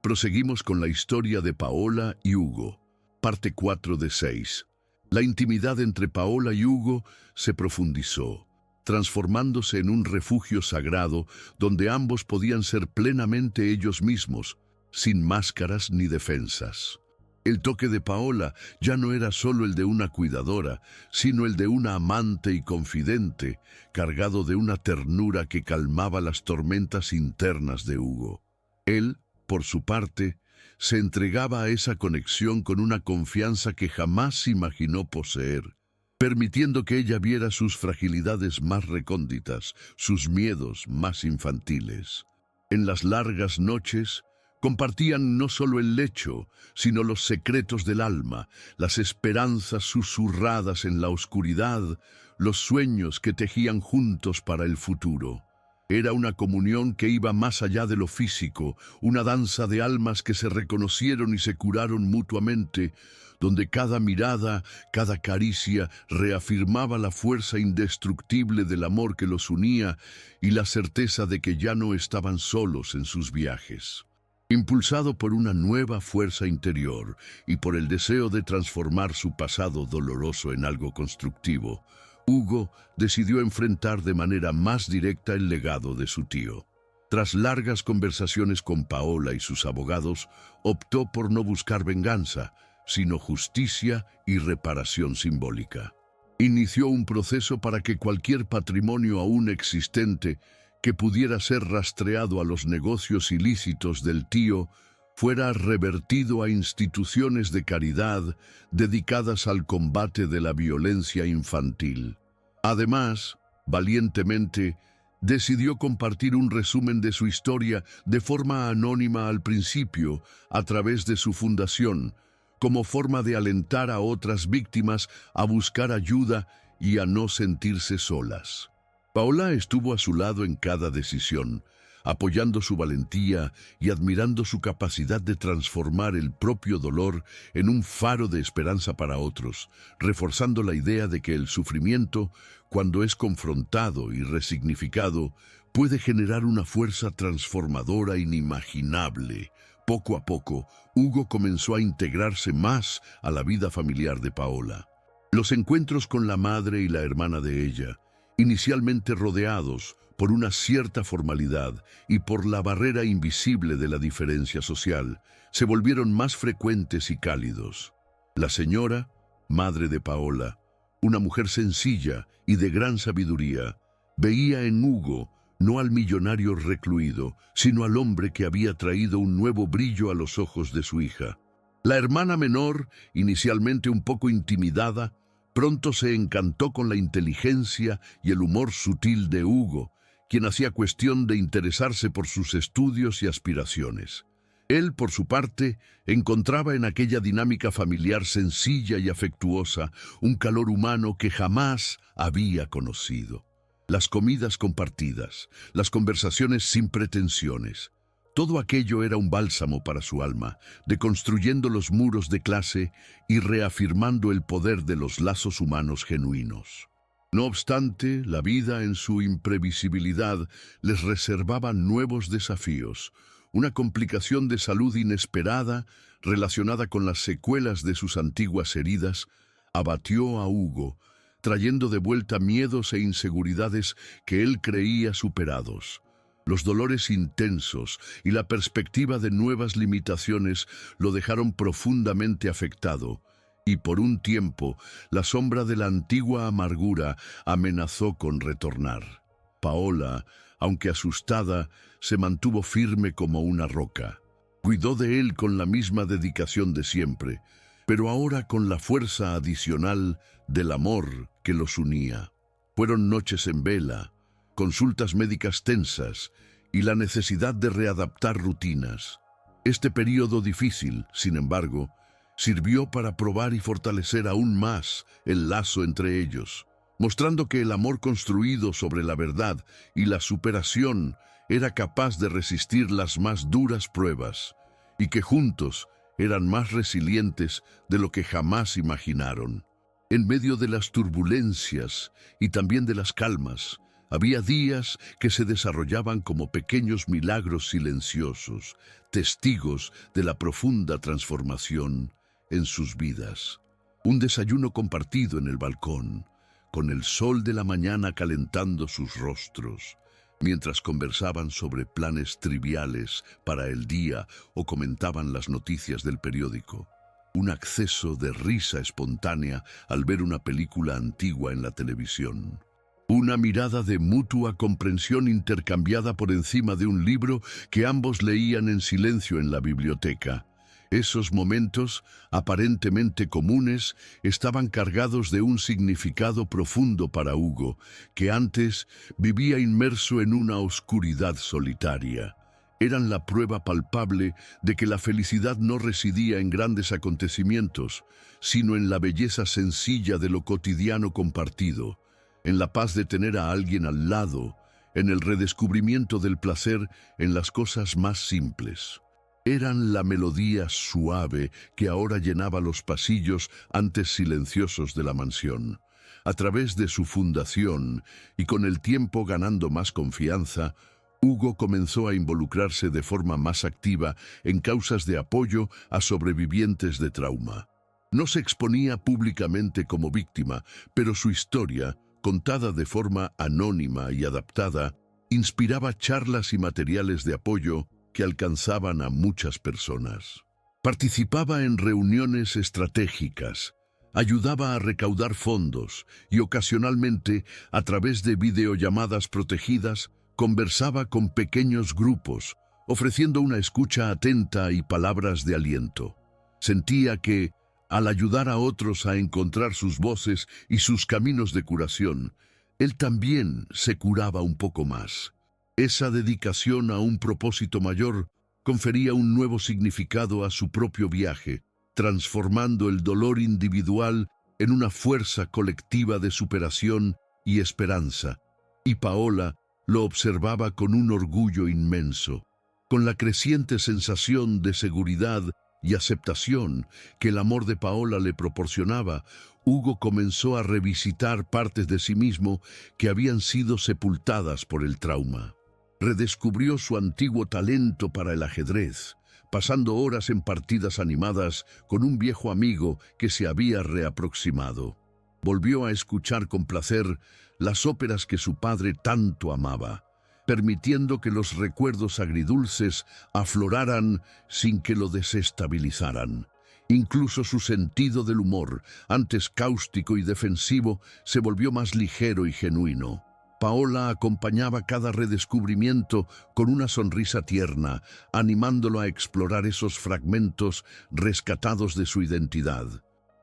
proseguimos con la historia de Paola y Hugo. Parte 4 de 6. La intimidad entre Paola y Hugo se profundizó, transformándose en un refugio sagrado donde ambos podían ser plenamente ellos mismos, sin máscaras ni defensas. El toque de Paola ya no era solo el de una cuidadora, sino el de una amante y confidente, cargado de una ternura que calmaba las tormentas internas de Hugo. Él, por su parte, se entregaba a esa conexión con una confianza que jamás imaginó poseer, permitiendo que ella viera sus fragilidades más recónditas, sus miedos más infantiles. En las largas noches, compartían no solo el lecho, sino los secretos del alma, las esperanzas susurradas en la oscuridad, los sueños que tejían juntos para el futuro. Era una comunión que iba más allá de lo físico, una danza de almas que se reconocieron y se curaron mutuamente, donde cada mirada, cada caricia reafirmaba la fuerza indestructible del amor que los unía y la certeza de que ya no estaban solos en sus viajes. Impulsado por una nueva fuerza interior y por el deseo de transformar su pasado doloroso en algo constructivo, Hugo decidió enfrentar de manera más directa el legado de su tío. Tras largas conversaciones con Paola y sus abogados, optó por no buscar venganza, sino justicia y reparación simbólica. Inició un proceso para que cualquier patrimonio aún existente que pudiera ser rastreado a los negocios ilícitos del tío fuera revertido a instituciones de caridad dedicadas al combate de la violencia infantil. Además, valientemente, decidió compartir un resumen de su historia de forma anónima al principio, a través de su fundación, como forma de alentar a otras víctimas a buscar ayuda y a no sentirse solas. Paola estuvo a su lado en cada decisión, apoyando su valentía y admirando su capacidad de transformar el propio dolor en un faro de esperanza para otros, reforzando la idea de que el sufrimiento, cuando es confrontado y resignificado, puede generar una fuerza transformadora inimaginable. Poco a poco, Hugo comenzó a integrarse más a la vida familiar de Paola. Los encuentros con la madre y la hermana de ella, inicialmente rodeados por una cierta formalidad y por la barrera invisible de la diferencia social, se volvieron más frecuentes y cálidos. La señora, madre de Paola, una mujer sencilla y de gran sabiduría, veía en Hugo no al millonario recluido, sino al hombre que había traído un nuevo brillo a los ojos de su hija. La hermana menor, inicialmente un poco intimidada, pronto se encantó con la inteligencia y el humor sutil de Hugo, quien hacía cuestión de interesarse por sus estudios y aspiraciones. Él, por su parte, encontraba en aquella dinámica familiar sencilla y afectuosa un calor humano que jamás había conocido. Las comidas compartidas, las conversaciones sin pretensiones, todo aquello era un bálsamo para su alma, deconstruyendo los muros de clase y reafirmando el poder de los lazos humanos genuinos. No obstante, la vida en su imprevisibilidad les reservaba nuevos desafíos. Una complicación de salud inesperada, relacionada con las secuelas de sus antiguas heridas, abatió a Hugo, trayendo de vuelta miedos e inseguridades que él creía superados. Los dolores intensos y la perspectiva de nuevas limitaciones lo dejaron profundamente afectado, y por un tiempo la sombra de la antigua amargura amenazó con retornar. Paola, aunque asustada, se mantuvo firme como una roca. Cuidó de él con la misma dedicación de siempre, pero ahora con la fuerza adicional del amor que los unía. Fueron noches en vela, consultas médicas tensas y la necesidad de readaptar rutinas. Este periodo difícil, sin embargo, sirvió para probar y fortalecer aún más el lazo entre ellos, mostrando que el amor construido sobre la verdad y la superación era capaz de resistir las más duras pruebas, y que juntos eran más resilientes de lo que jamás imaginaron. En medio de las turbulencias y también de las calmas, había días que se desarrollaban como pequeños milagros silenciosos, testigos de la profunda transformación en sus vidas. Un desayuno compartido en el balcón, con el sol de la mañana calentando sus rostros, mientras conversaban sobre planes triviales para el día o comentaban las noticias del periódico. Un acceso de risa espontánea al ver una película antigua en la televisión. Una mirada de mutua comprensión intercambiada por encima de un libro que ambos leían en silencio en la biblioteca. Esos momentos, aparentemente comunes, estaban cargados de un significado profundo para Hugo, que antes vivía inmerso en una oscuridad solitaria. Eran la prueba palpable de que la felicidad no residía en grandes acontecimientos, sino en la belleza sencilla de lo cotidiano compartido, en la paz de tener a alguien al lado, en el redescubrimiento del placer en las cosas más simples. Eran la melodía suave que ahora llenaba los pasillos antes silenciosos de la mansión. A través de su fundación, y con el tiempo ganando más confianza, Hugo comenzó a involucrarse de forma más activa en causas de apoyo a sobrevivientes de trauma. No se exponía públicamente como víctima, pero su historia, contada de forma anónima y adaptada, inspiraba charlas y materiales de apoyo que alcanzaban a muchas personas. Participaba en reuniones estratégicas, ayudaba a recaudar fondos y ocasionalmente, a través de videollamadas protegidas, conversaba con pequeños grupos, ofreciendo una escucha atenta y palabras de aliento. Sentía que, al ayudar a otros a encontrar sus voces y sus caminos de curación, él también se curaba un poco más. Esa dedicación a un propósito mayor confería un nuevo significado a su propio viaje, transformando el dolor individual en una fuerza colectiva de superación y esperanza. Y Paola lo observaba con un orgullo inmenso, con la creciente sensación de seguridad y aceptación que el amor de Paola le proporcionaba. Hugo comenzó a revisitar partes de sí mismo que habían sido sepultadas por el trauma. Redescubrió su antiguo talento para el ajedrez, pasando horas en partidas animadas con un viejo amigo que se había reaproximado. Volvió a escuchar con placer las óperas que su padre tanto amaba, permitiendo que los recuerdos agridulces afloraran sin que lo desestabilizaran. Incluso su sentido del humor, antes cáustico y defensivo, se volvió más ligero y genuino. Paola acompañaba cada redescubrimiento con una sonrisa tierna, animándolo a explorar esos fragmentos rescatados de su identidad.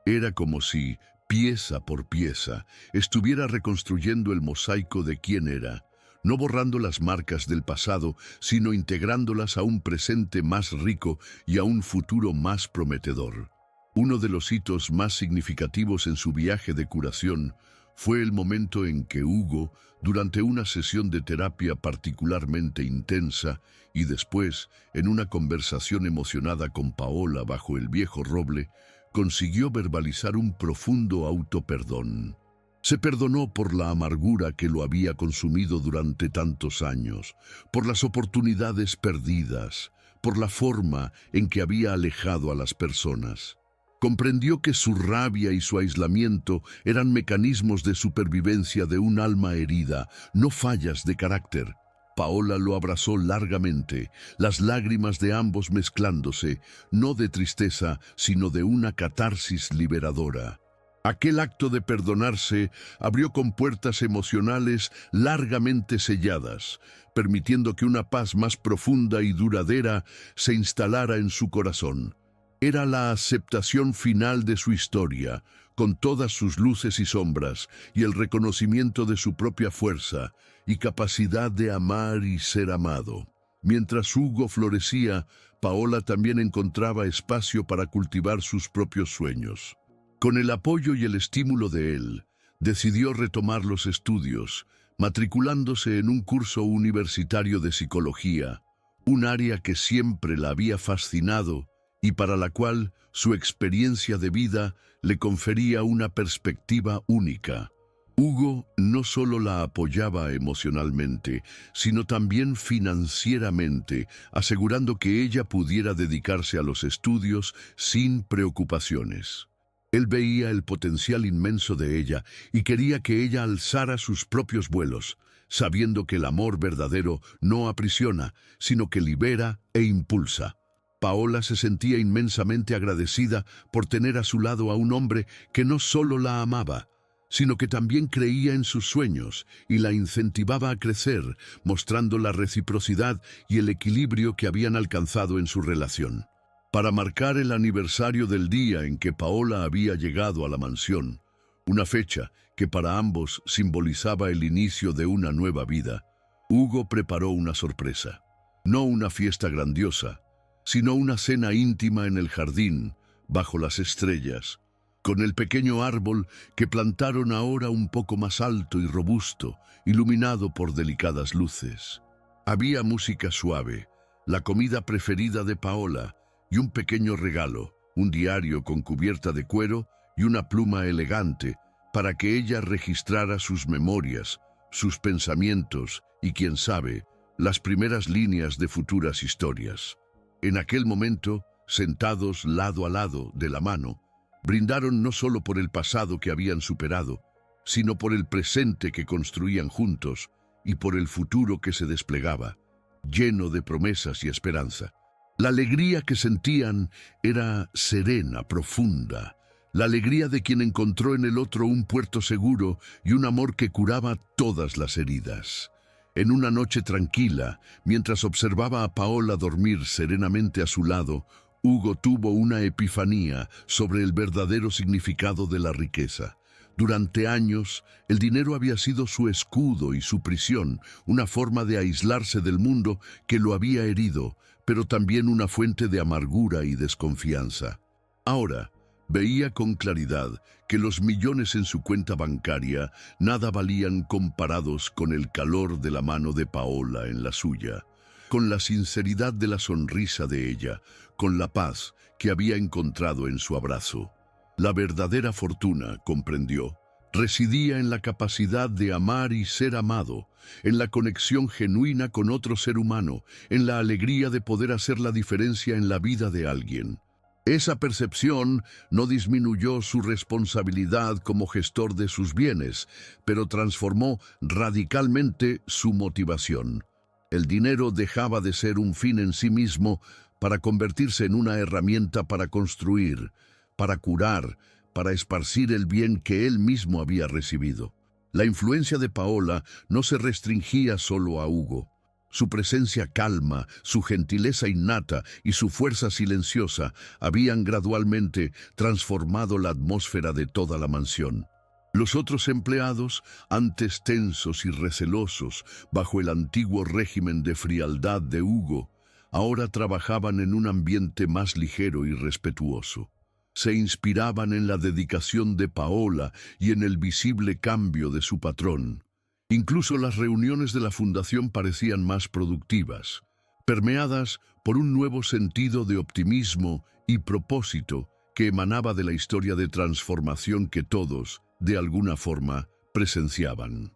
Era como si, pieza por pieza, estuviera reconstruyendo el mosaico de quién era, no borrando las marcas del pasado, sino integrándolas a un presente más rico y a un futuro más prometedor. Uno de los hitos más significativos en su viaje de curación fue el momento en que Hugo, durante una sesión de terapia particularmente intensa y después, en una conversación emocionada con Paola bajo el viejo roble, consiguió verbalizar un profundo autoperdón. Se perdonó por la amargura que lo había consumido durante tantos años, por las oportunidades perdidas, por la forma en que había alejado a las personas. Comprendió que su rabia y su aislamiento eran mecanismos de supervivencia de un alma herida, no fallas de carácter. Paola lo abrazó largamente, las lágrimas de ambos mezclándose, no de tristeza, sino de una catarsis liberadora. Aquel acto de perdonarse abrió compuertas emocionales largamente selladas, permitiendo que una paz más profunda y duradera se instalara en su corazón. Era la aceptación final de su historia, con todas sus luces y sombras, y el reconocimiento de su propia fuerza y capacidad de amar y ser amado. Mientras Hugo florecía, Paola también encontraba espacio para cultivar sus propios sueños. Con el apoyo y el estímulo de él, decidió retomar los estudios, matriculándose en un curso universitario de psicología, un área que siempre la había fascinado y para la cual su experiencia de vida le confería una perspectiva única. Hugo no solo la apoyaba emocionalmente, sino también financieramente, asegurando que ella pudiera dedicarse a los estudios sin preocupaciones. Él veía el potencial inmenso de ella y quería que ella alzara sus propios vuelos, sabiendo que el amor verdadero no aprisiona, sino que libera e impulsa. Paola se sentía inmensamente agradecida por tener a su lado a un hombre que no solo la amaba, sino que también creía en sus sueños y la incentivaba a crecer, mostrando la reciprocidad y el equilibrio que habían alcanzado en su relación. Para marcar el aniversario del día en que Paola había llegado a la mansión, una fecha que para ambos simbolizaba el inicio de una nueva vida, Hugo preparó una sorpresa. No una fiesta grandiosa, sino una cena íntima en el jardín, bajo las estrellas, con el pequeño árbol que plantaron ahora un poco más alto y robusto, iluminado por delicadas luces. Había música suave, la comida preferida de Paola y un pequeño regalo, un diario con cubierta de cuero y una pluma elegante para que ella registrara sus memorias, sus pensamientos y, quién sabe, las primeras líneas de futuras historias. En aquel momento, sentados lado a lado, de la mano, brindaron no solo por el pasado que habían superado, sino por el presente que construían juntos y por el futuro que se desplegaba, lleno de promesas y esperanza. La alegría que sentían era serena, profunda, la alegría de quien encontró en el otro un puerto seguro y un amor que curaba todas las heridas. En una noche tranquila, mientras observaba a Paola dormir serenamente a su lado, Hugo tuvo una epifanía sobre el verdadero significado de la riqueza. Durante años, el dinero había sido su escudo y su prisión, una forma de aislarse del mundo que lo había herido, pero también una fuente de amargura y desconfianza. Ahora, veía con claridad que los millones en su cuenta bancaria nada valían comparados con el calor de la mano de Paola en la suya, con la sinceridad de la sonrisa de ella, con la paz que había encontrado en su abrazo. La verdadera fortuna, comprendió, residía en la capacidad de amar y ser amado, en la conexión genuina con otro ser humano, en la alegría de poder hacer la diferencia en la vida de alguien. Esa percepción no disminuyó su responsabilidad como gestor de sus bienes, pero transformó radicalmente su motivación. El dinero dejaba de ser un fin en sí mismo para convertirse en una herramienta para construir, para curar, para esparcir el bien que él mismo había recibido. La influencia de Paola no se restringía solo a Hugo. Su presencia calma, su gentileza innata y su fuerza silenciosa habían gradualmente transformado la atmósfera de toda la mansión. Los otros empleados, antes tensos y recelosos bajo el antiguo régimen de frialdad de Hugo, ahora trabajaban en un ambiente más ligero y respetuoso. Se inspiraban en la dedicación de Paola y en el visible cambio de su patrón. Incluso las reuniones de la fundación parecían más productivas, permeadas por un nuevo sentido de optimismo y propósito que emanaba de la historia de transformación que todos, de alguna forma, presenciaban.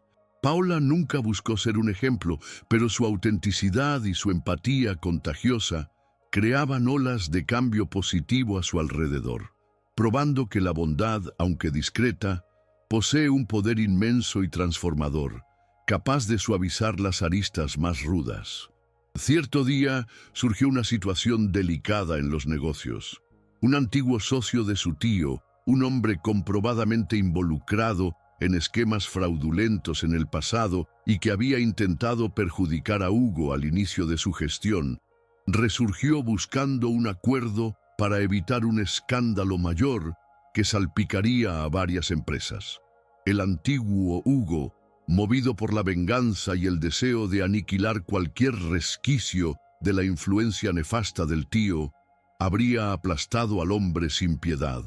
Paola nunca buscó ser un ejemplo, pero su autenticidad y su empatía contagiosa creaban olas de cambio positivo a su alrededor, probando que la bondad, aunque discreta, posee un poder inmenso y transformador, capaz de suavizar las aristas más rudas. Cierto día surgió una situación delicada en los negocios. Un antiguo socio de su tío, un hombre comprobadamente involucrado en esquemas fraudulentos en el pasado y que había intentado perjudicar a Hugo al inicio de su gestión, resurgió buscando un acuerdo para evitar un escándalo mayor que salpicaría a varias empresas. El antiguo Hugo, movido por la venganza y el deseo de aniquilar cualquier resquicio de la influencia nefasta del tío, habría aplastado al hombre sin piedad.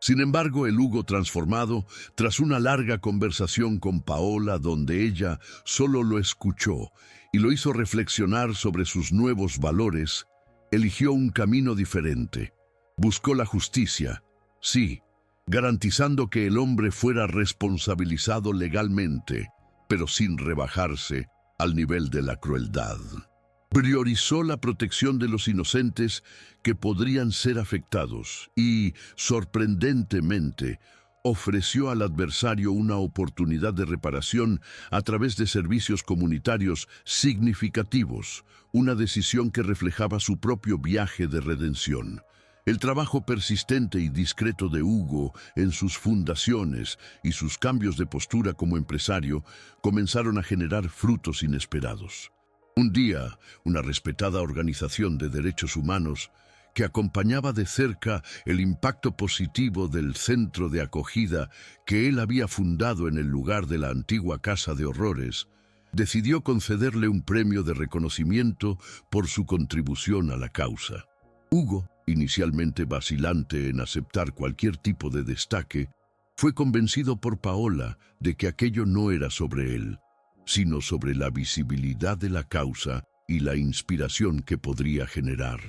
Sin embargo, el Hugo transformado, tras una larga conversación con Paola donde ella solo lo escuchó y lo hizo reflexionar sobre sus nuevos valores, eligió un camino diferente. Buscó la justicia, sí, garantizando que el hombre fuera responsabilizado legalmente, pero sin rebajarse al nivel de la crueldad. Priorizó la protección de los inocentes que podrían ser afectados y, sorprendentemente, ofreció al adversario una oportunidad de reparación a través de servicios comunitarios significativos, una decisión que reflejaba su propio viaje de redención. El trabajo persistente y discreto de Hugo en sus fundaciones y sus cambios de postura como empresario comenzaron a generar frutos inesperados. Un día, una respetada organización de derechos humanos que acompañaba de cerca el impacto positivo del centro de acogida que él había fundado en el lugar de la antigua Casa de Horrores, decidió concederle un premio de reconocimiento por su contribución a la causa. Hugo, inicialmente vacilante en aceptar cualquier tipo de destaque, fue convencido por Paola de que aquello no era sobre él, sino sobre la visibilidad de la causa y la inspiración que podría generar.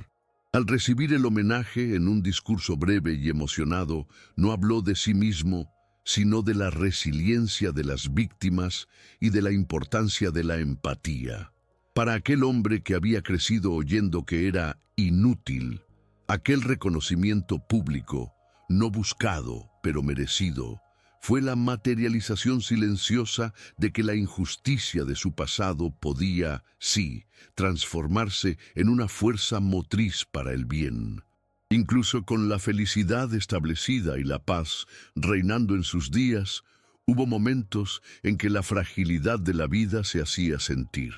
Al recibir el homenaje en un discurso breve y emocionado, no habló de sí mismo, sino de la resiliencia de las víctimas y de la importancia de la empatía. Para aquel hombre que había crecido oyendo que era inútil, aquel reconocimiento público, no buscado, pero merecido, fue la materialización silenciosa de que la injusticia de su pasado podía, sí, transformarse en una fuerza motriz para el bien. Incluso con la felicidad establecida y la paz reinando en sus días, hubo momentos en que la fragilidad de la vida se hacía sentir.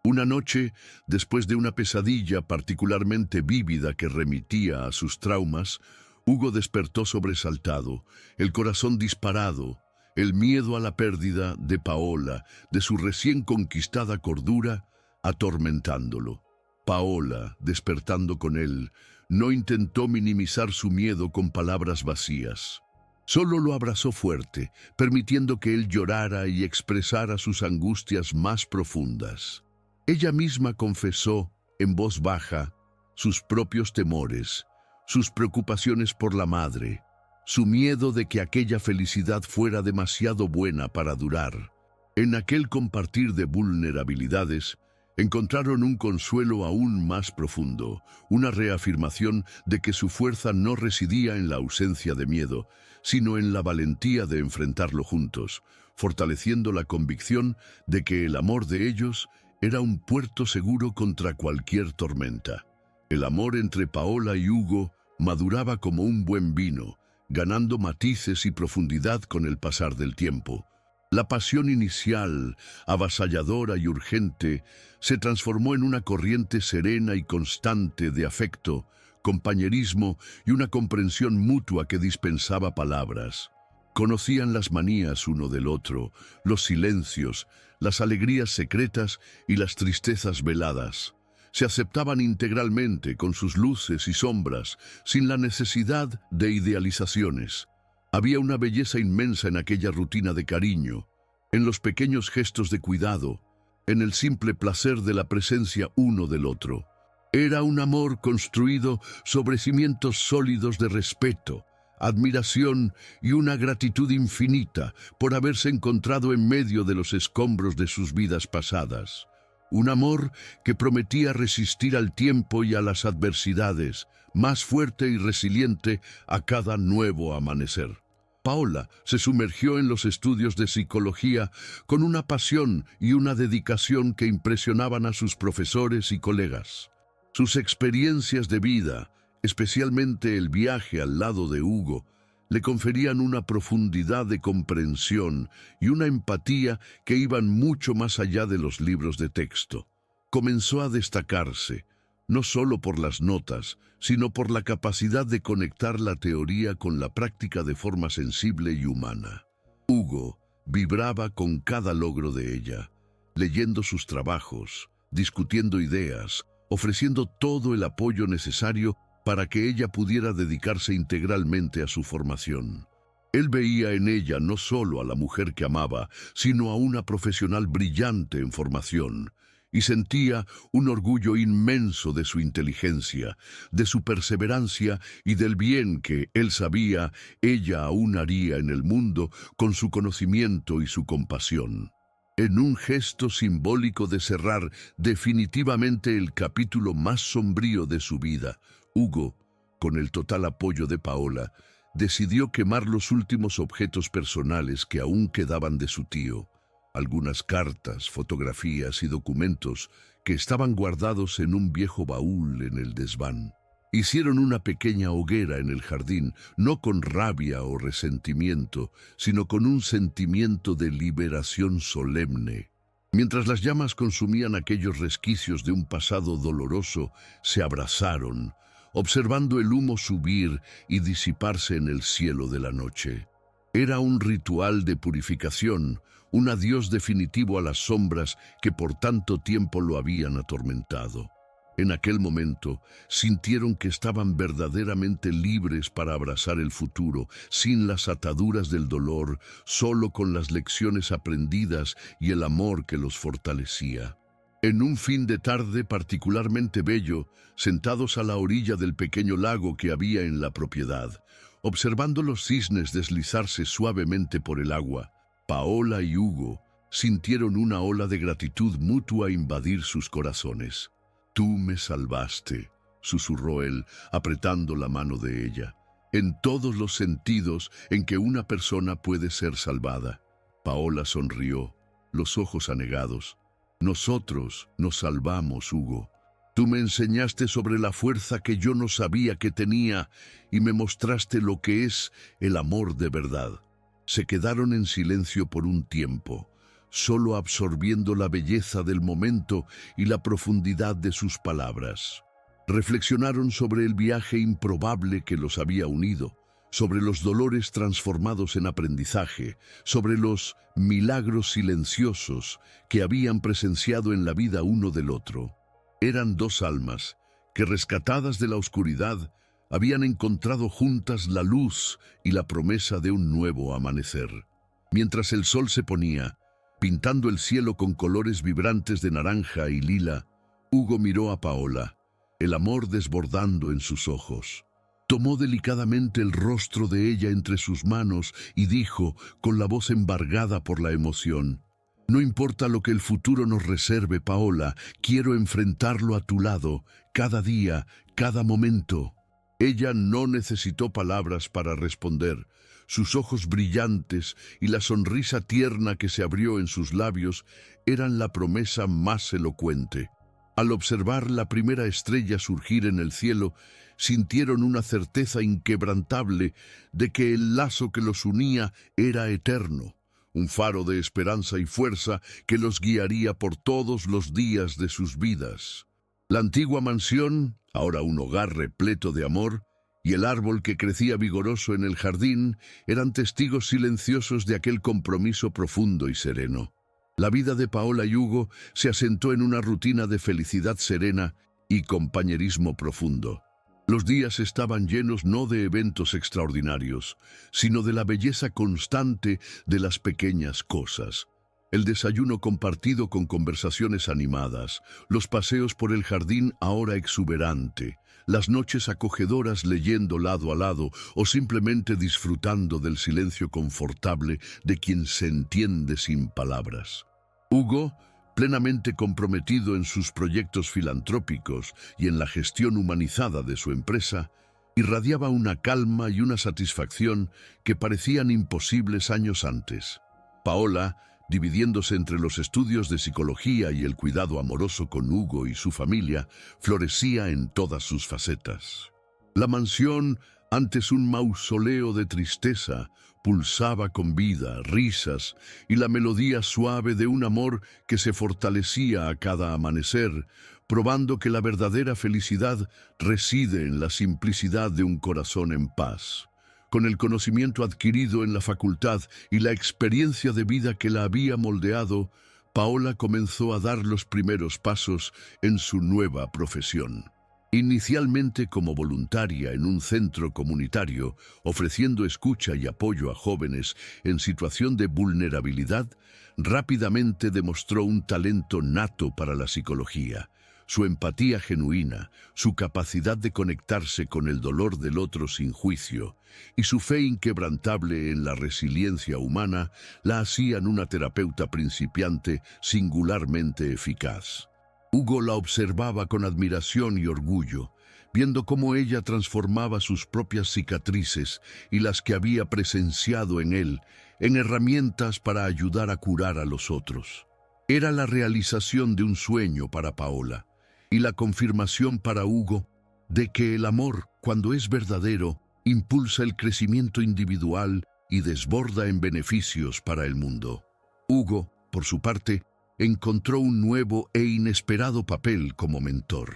Una noche, después de una pesadilla particularmente vívida que remitía a sus traumas, Hugo despertó sobresaltado, el corazón disparado, el miedo a la pérdida de Paola, de su recién conquistada cordura, atormentándolo. Paola, despertando con él, no intentó minimizar su miedo con palabras vacías. Solo lo abrazó fuerte, permitiendo que él llorara y expresara sus angustias más profundas. Ella misma confesó, en voz baja, sus propios temores, sus preocupaciones por la madre, su miedo de que aquella felicidad fuera demasiado buena para durar. En aquel compartir de vulnerabilidades, encontraron un consuelo aún más profundo, una reafirmación de que su fuerza no residía en la ausencia de miedo, sino en la valentía de enfrentarlo juntos, fortaleciendo la convicción de que el amor de ellos era un puerto seguro contra cualquier tormenta. El amor entre Paola y Hugo maduraba como un buen vino, ganando matices y profundidad con el pasar del tiempo. La pasión inicial, avasalladora y urgente, se transformó en una corriente serena y constante de afecto, compañerismo y una comprensión mutua que dispensaba palabras. Conocían las manías uno del otro, los silencios, las alegrías secretas y las tristezas veladas. Se aceptaban integralmente con sus luces y sombras, sin la necesidad de idealizaciones. Había una belleza inmensa en aquella rutina de cariño, en los pequeños gestos de cuidado, en el simple placer de la presencia uno del otro. Era un amor construido sobre cimientos sólidos de respeto, admiración y una gratitud infinita por haberse encontrado en medio de los escombros de sus vidas pasadas. Un amor que prometía resistir al tiempo y a las adversidades, más fuerte y resiliente a cada nuevo amanecer. Paola se sumergió en los estudios de psicología con una pasión y una dedicación que impresionaban a sus profesores y colegas. Sus experiencias de vida, especialmente el viaje al lado de Hugo, le conferían una profundidad de comprensión y una empatía que iban mucho más allá de los libros de texto. Comenzó a destacarse, no solo por las notas, sino por la capacidad de conectar la teoría con la práctica de forma sensible y humana. Hugo vibraba con cada logro de ella, leyendo sus trabajos, discutiendo ideas, ofreciendo todo el apoyo necesario para que ella pudiera dedicarse integralmente a su formación. Él veía en ella no solo a la mujer que amaba, sino a una profesional brillante en formación, y sentía un orgullo inmenso de su inteligencia, de su perseverancia y del bien que, él sabía, ella aún haría en el mundo con su conocimiento y su compasión. En un gesto simbólico de cerrar definitivamente el capítulo más sombrío de su vida, Hugo, con el total apoyo de Paola, decidió quemar los últimos objetos personales que aún quedaban de su tío, algunas cartas, fotografías y documentos que estaban guardados en un viejo baúl en el desván. Hicieron una pequeña hoguera en el jardín, no con rabia o resentimiento, sino con un sentimiento de liberación solemne. Mientras las llamas consumían aquellos resquicios de un pasado doloroso, se abrazaron, observando el humo subir y disiparse en el cielo de la noche. Era un ritual de purificación, un adiós definitivo a las sombras que por tanto tiempo lo habían atormentado. En aquel momento sintieron que estaban verdaderamente libres para abrazar el futuro, sin las ataduras del dolor, solo con las lecciones aprendidas y el amor que los fortalecía. En un fin de tarde particularmente bello, sentados a la orilla del pequeño lago que había en la propiedad, observando los cisnes deslizarse suavemente por el agua, Paola y Hugo sintieron una ola de gratitud mutua invadir sus corazones. «Tú me salvaste», susurró él, apretando la mano de ella, «en todos los sentidos en que una persona puede ser salvada». Paola sonrió, los ojos anegados. «Nosotros nos salvamos, Hugo. Tú me enseñaste sobre la fuerza que yo no sabía que tenía y me mostraste lo que es el amor de verdad». Se quedaron en silencio por un tiempo, solo absorbiendo la belleza del momento y la profundidad de sus palabras. Reflexionaron sobre el viaje improbable que los había unido, sobre los dolores transformados en aprendizaje, sobre los milagros silenciosos que habían presenciado en la vida uno del otro. Eran dos almas que, rescatadas de la oscuridad, habían encontrado juntas la luz y la promesa de un nuevo amanecer. Mientras el sol se ponía, pintando el cielo con colores vibrantes de naranja y lila, Hugo miró a Paola, el amor desbordando en sus ojos. Tomó delicadamente el rostro de ella entre sus manos y dijo, con la voz embargada por la emoción: «No importa lo que el futuro nos reserve, Paola, quiero enfrentarlo a tu lado, cada día, cada momento». Ella no necesitó palabras para responder. Sus ojos brillantes y la sonrisa tierna que se abrió en sus labios eran la promesa más elocuente. Al observar la primera estrella surgir en el cielo, sintieron una certeza inquebrantable de que el lazo que los unía era eterno, un faro de esperanza y fuerza que los guiaría por todos los días de sus vidas. La antigua mansión, ahora un hogar repleto de amor, y el árbol que crecía vigoroso en el jardín eran testigos silenciosos de aquel compromiso profundo y sereno. La vida de Paola y Hugo se asentó en una rutina de felicidad serena y compañerismo profundo. Los días estaban llenos no de eventos extraordinarios, sino de la belleza constante de las pequeñas cosas. El desayuno compartido con conversaciones animadas, los paseos por el jardín ahora exuberante, las noches acogedoras leyendo lado a lado o simplemente disfrutando del silencio confortable de quien se entiende sin palabras. Hugo, plenamente comprometido en sus proyectos filantrópicos y en la gestión humanizada de su empresa, irradiaba una calma y una satisfacción que parecían imposibles años antes. Paola, dividiéndose entre los estudios de psicología y el cuidado amoroso con Hugo y su familia, florecía en todas sus facetas. La mansión, antes un mausoleo de tristeza, pulsaba con vida, risas y la melodía suave de un amor que se fortalecía a cada amanecer, probando que la verdadera felicidad reside en la simplicidad de un corazón en paz. Con el conocimiento adquirido en la facultad y la experiencia de vida que la había moldeado, Paola comenzó a dar los primeros pasos en su nueva profesión. Inicialmente como voluntaria en un centro comunitario, ofreciendo escucha y apoyo a jóvenes en situación de vulnerabilidad, rápidamente demostró un talento nato para la psicología. su empatía genuina, su capacidad de conectarse con el dolor del otro sin juicio y su fe inquebrantable en la resiliencia humana la hacían una terapeuta principiante singularmente eficaz. Hugo la observaba con admiración y orgullo, viendo cómo ella transformaba sus propias cicatrices y las que había presenciado en él en herramientas para ayudar a curar a los otros. Era la realización de un sueño para Paola y la confirmación para Hugo de que el amor, cuando es verdadero, impulsa el crecimiento individual y desborda en beneficios para el mundo. Hugo, por su parte, encontró un nuevo e inesperado papel como mentor.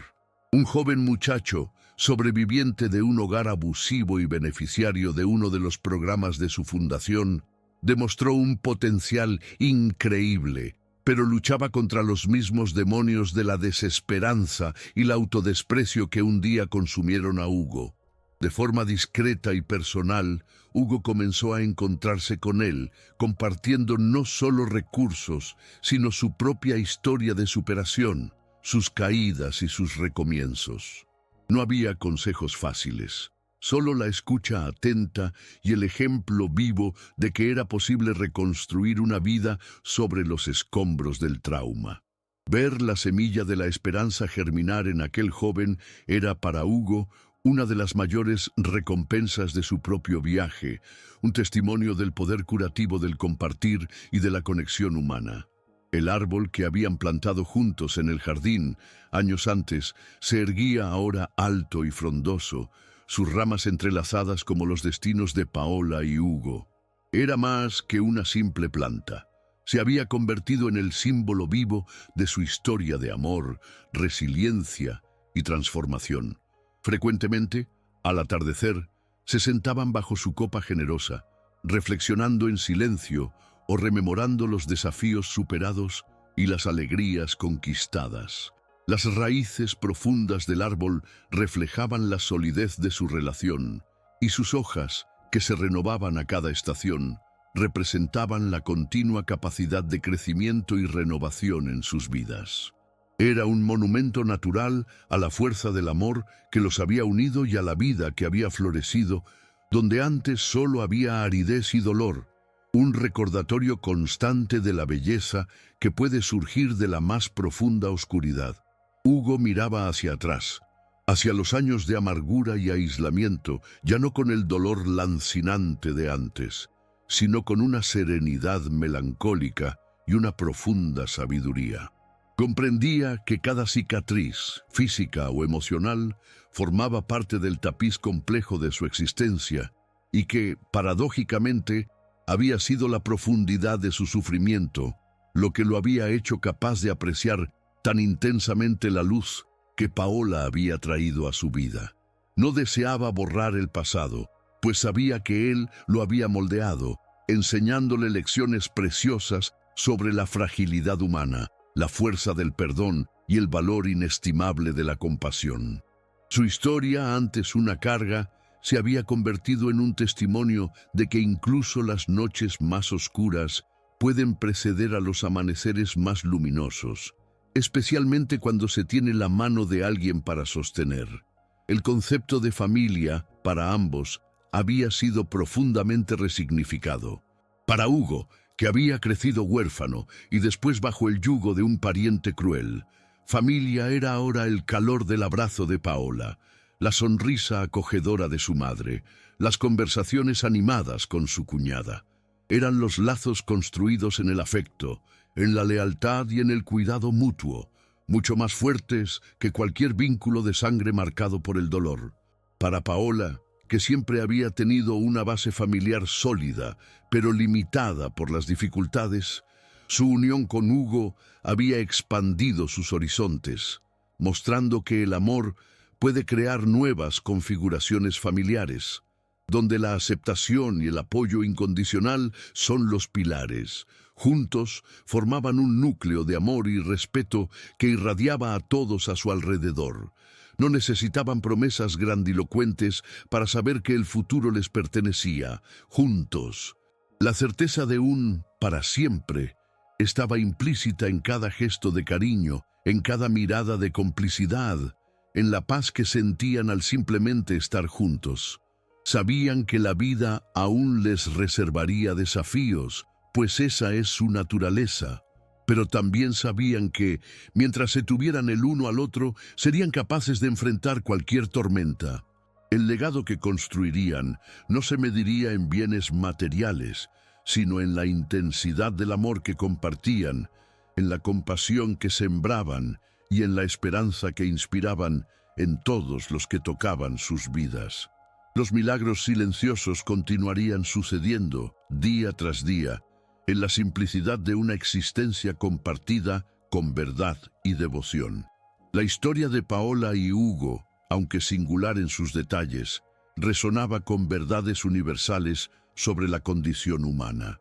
Un joven muchacho, sobreviviente de un hogar abusivo y beneficiario de uno de los programas de su fundación, demostró un potencial increíble, pero luchaba contra los mismos demonios de la desesperanza y el autodesprecio que un día consumieron a Hugo. De forma discreta y personal, Hugo comenzó a encontrarse con él, compartiendo no solo recursos, sino su propia historia de superación, sus caídas y sus recomienzos. No había consejos fáciles, solo la escucha atenta y el ejemplo vivo de que era posible reconstruir una vida sobre los escombros del trauma. Ver la semilla de la esperanza germinar en aquel joven era para Hugo una de las mayores recompensas de su propio viaje, un testimonio del poder curativo del compartir y de la conexión humana. El árbol que habían plantado juntos en el jardín años antes se erguía ahora alto y frondoso, sus ramas entrelazadas como los destinos de Paola y Hugo. Era más que una simple planta. Se había convertido en el símbolo vivo de su historia de amor, resiliencia y transformación. Frecuentemente, al atardecer, se sentaban bajo su copa generosa, reflexionando en silencio o rememorando los desafíos superados y las alegrías conquistadas. Las raíces profundas del árbol reflejaban la solidez de su relación, y sus hojas, que se renovaban a cada estación, representaban la continua capacidad de crecimiento y renovación en sus vidas. Era un monumento natural a la fuerza del amor que los había unido y a la vida que había florecido, donde antes solo había aridez y dolor, un recordatorio constante de la belleza que puede surgir de la más profunda oscuridad. Hugo miraba hacia atrás, hacia los años de amargura y aislamiento, ya no con el dolor lancinante de antes, sino con una serenidad melancólica y una profunda sabiduría. Comprendía que cada cicatriz, física o emocional, formaba parte del tapiz complejo de su existencia y que, paradójicamente, había sido la profundidad de su sufrimiento lo que lo había hecho capaz de apreciar tan intensamente la luz que Paola había traído a su vida. No deseaba borrar el pasado, pues sabía que él lo había moldeado, enseñándole lecciones preciosas sobre la fragilidad humana, la fuerza del perdón y el valor inestimable de la compasión. Su historia, antes una carga, se había convertido en un testimonio de que incluso las noches más oscuras pueden preceder a los amaneceres más luminosos, especialmente cuando se tiene la mano de alguien para sostener. El concepto de familia, para ambos, había sido profundamente resignificado. Para Hugo, que había crecido huérfano y después bajo el yugo de un pariente cruel, familia era ahora el calor del abrazo de Paola, la sonrisa acogedora de su madre, las conversaciones animadas con su cuñada. Eran los lazos construidos en el afecto, en la lealtad y en el cuidado mutuo, mucho más fuertes que cualquier vínculo de sangre marcado por el dolor. Para Paola, que siempre había tenido una base familiar sólida, pero limitada por las dificultades, su unión con Hugo había expandido sus horizontes, mostrando que el amor puede crear nuevas configuraciones familiares, donde la aceptación y el apoyo incondicional son los pilares. Juntos formaban un núcleo de amor y respeto que irradiaba a todos a su alrededor. No necesitaban promesas grandilocuentes para saber que el futuro les pertenecía. Juntos, la certeza de un para siempre estaba implícita en cada gesto de cariño, en cada mirada de complicidad, en la paz que sentían al simplemente estar juntos. Sabían que la vida aún les reservaría desafíos, pues esa es su naturaleza. Pero también sabían que, mientras se tuvieran el uno al otro, serían capaces de enfrentar cualquier tormenta. El legado que construirían no se mediría en bienes materiales, sino en la intensidad del amor que compartían, en la compasión que sembraban y en la esperanza que inspiraban en todos los que tocaban sus vidas. Los milagros silenciosos continuarían sucediendo día tras día, en la simplicidad de una existencia compartida con verdad y devoción. La historia de Paola y Hugo, aunque singular en sus detalles, resonaba con verdades universales sobre la condición humana.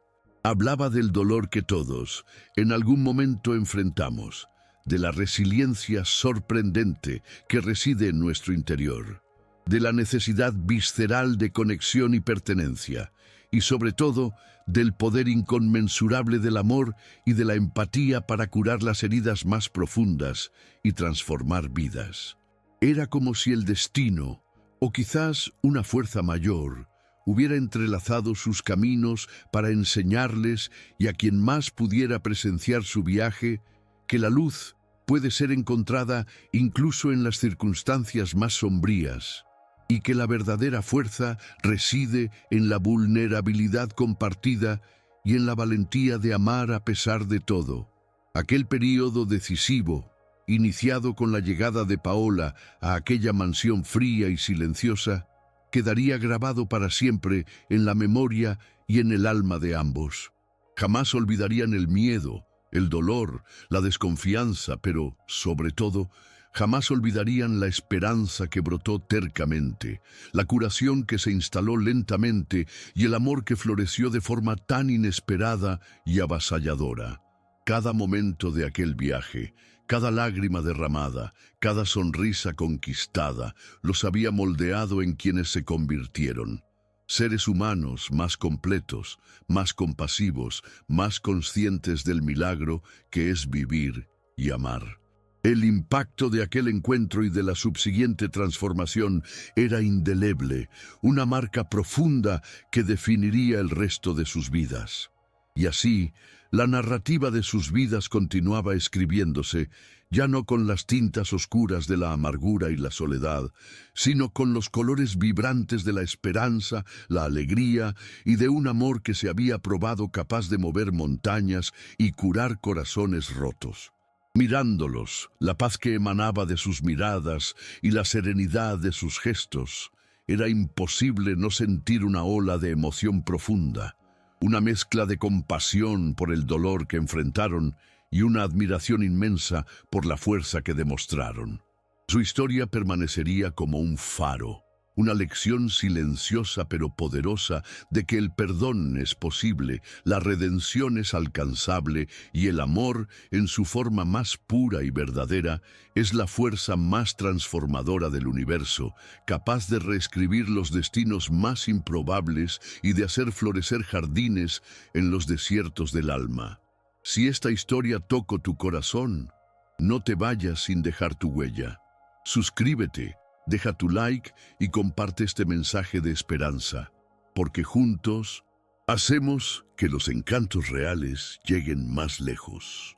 Hablaba del dolor que todos, en algún momento enfrentamos, de la resiliencia sorprendente que reside en nuestro interior, de la necesidad visceral de conexión y pertenencia, y sobre todo, del poder inconmensurable del amor y de la empatía para curar las heridas más profundas y transformar vidas. Era como si el destino, o quizás una fuerza mayor, hubiera entrelazado sus caminos para enseñarles y a quien más pudiera presenciar su viaje, que la luz puede ser encontrada incluso en las circunstancias más sombrías, y que la verdadera fuerza reside en la vulnerabilidad compartida y en la valentía de amar a pesar de todo. Aquel período decisivo, iniciado con la llegada de Paola a aquella mansión fría y silenciosa, quedaría grabado para siempre en la memoria y en el alma de ambos. Jamás olvidarían el miedo, el dolor, la desconfianza, pero, sobre todo, jamás olvidarían la esperanza que brotó tercamente, la curación que se instaló lentamente y el amor que floreció de forma tan inesperada y avasalladora. Cada momento de aquel viaje, cada lágrima derramada, cada sonrisa conquistada, los había moldeado en quienes se convirtieron. Seres humanos más completos, más compasivos, más conscientes del milagro que es vivir y amar. El impacto de aquel encuentro y de la subsiguiente transformación era indeleble, una marca profunda que definiría el resto de sus vidas. Y así, la narrativa de sus vidas continuaba escribiéndose, ya no con las tintas oscuras de la amargura y la soledad, sino con los colores vibrantes de la esperanza, la alegría y de un amor que se había probado capaz de mover montañas y curar corazones rotos. Mirándolos, la paz que emanaba de sus miradas y la serenidad de sus gestos, era imposible no sentir una ola de emoción profunda, una mezcla de compasión por el dolor que enfrentaron y una admiración inmensa por la fuerza que demostraron. Su historia permanecería como un faro, una lección silenciosa pero poderosa de que el perdón es posible, la redención es alcanzable y el amor, en su forma más pura y verdadera, es la fuerza más transformadora del universo, capaz de reescribir los destinos más improbables y de hacer florecer jardines en los desiertos del alma. Si esta historia tocó tu corazón, no te vayas sin dejar tu huella. Suscríbete, deja tu like y comparte este mensaje de esperanza, porque juntos hacemos que los encantos reales lleguen más lejos.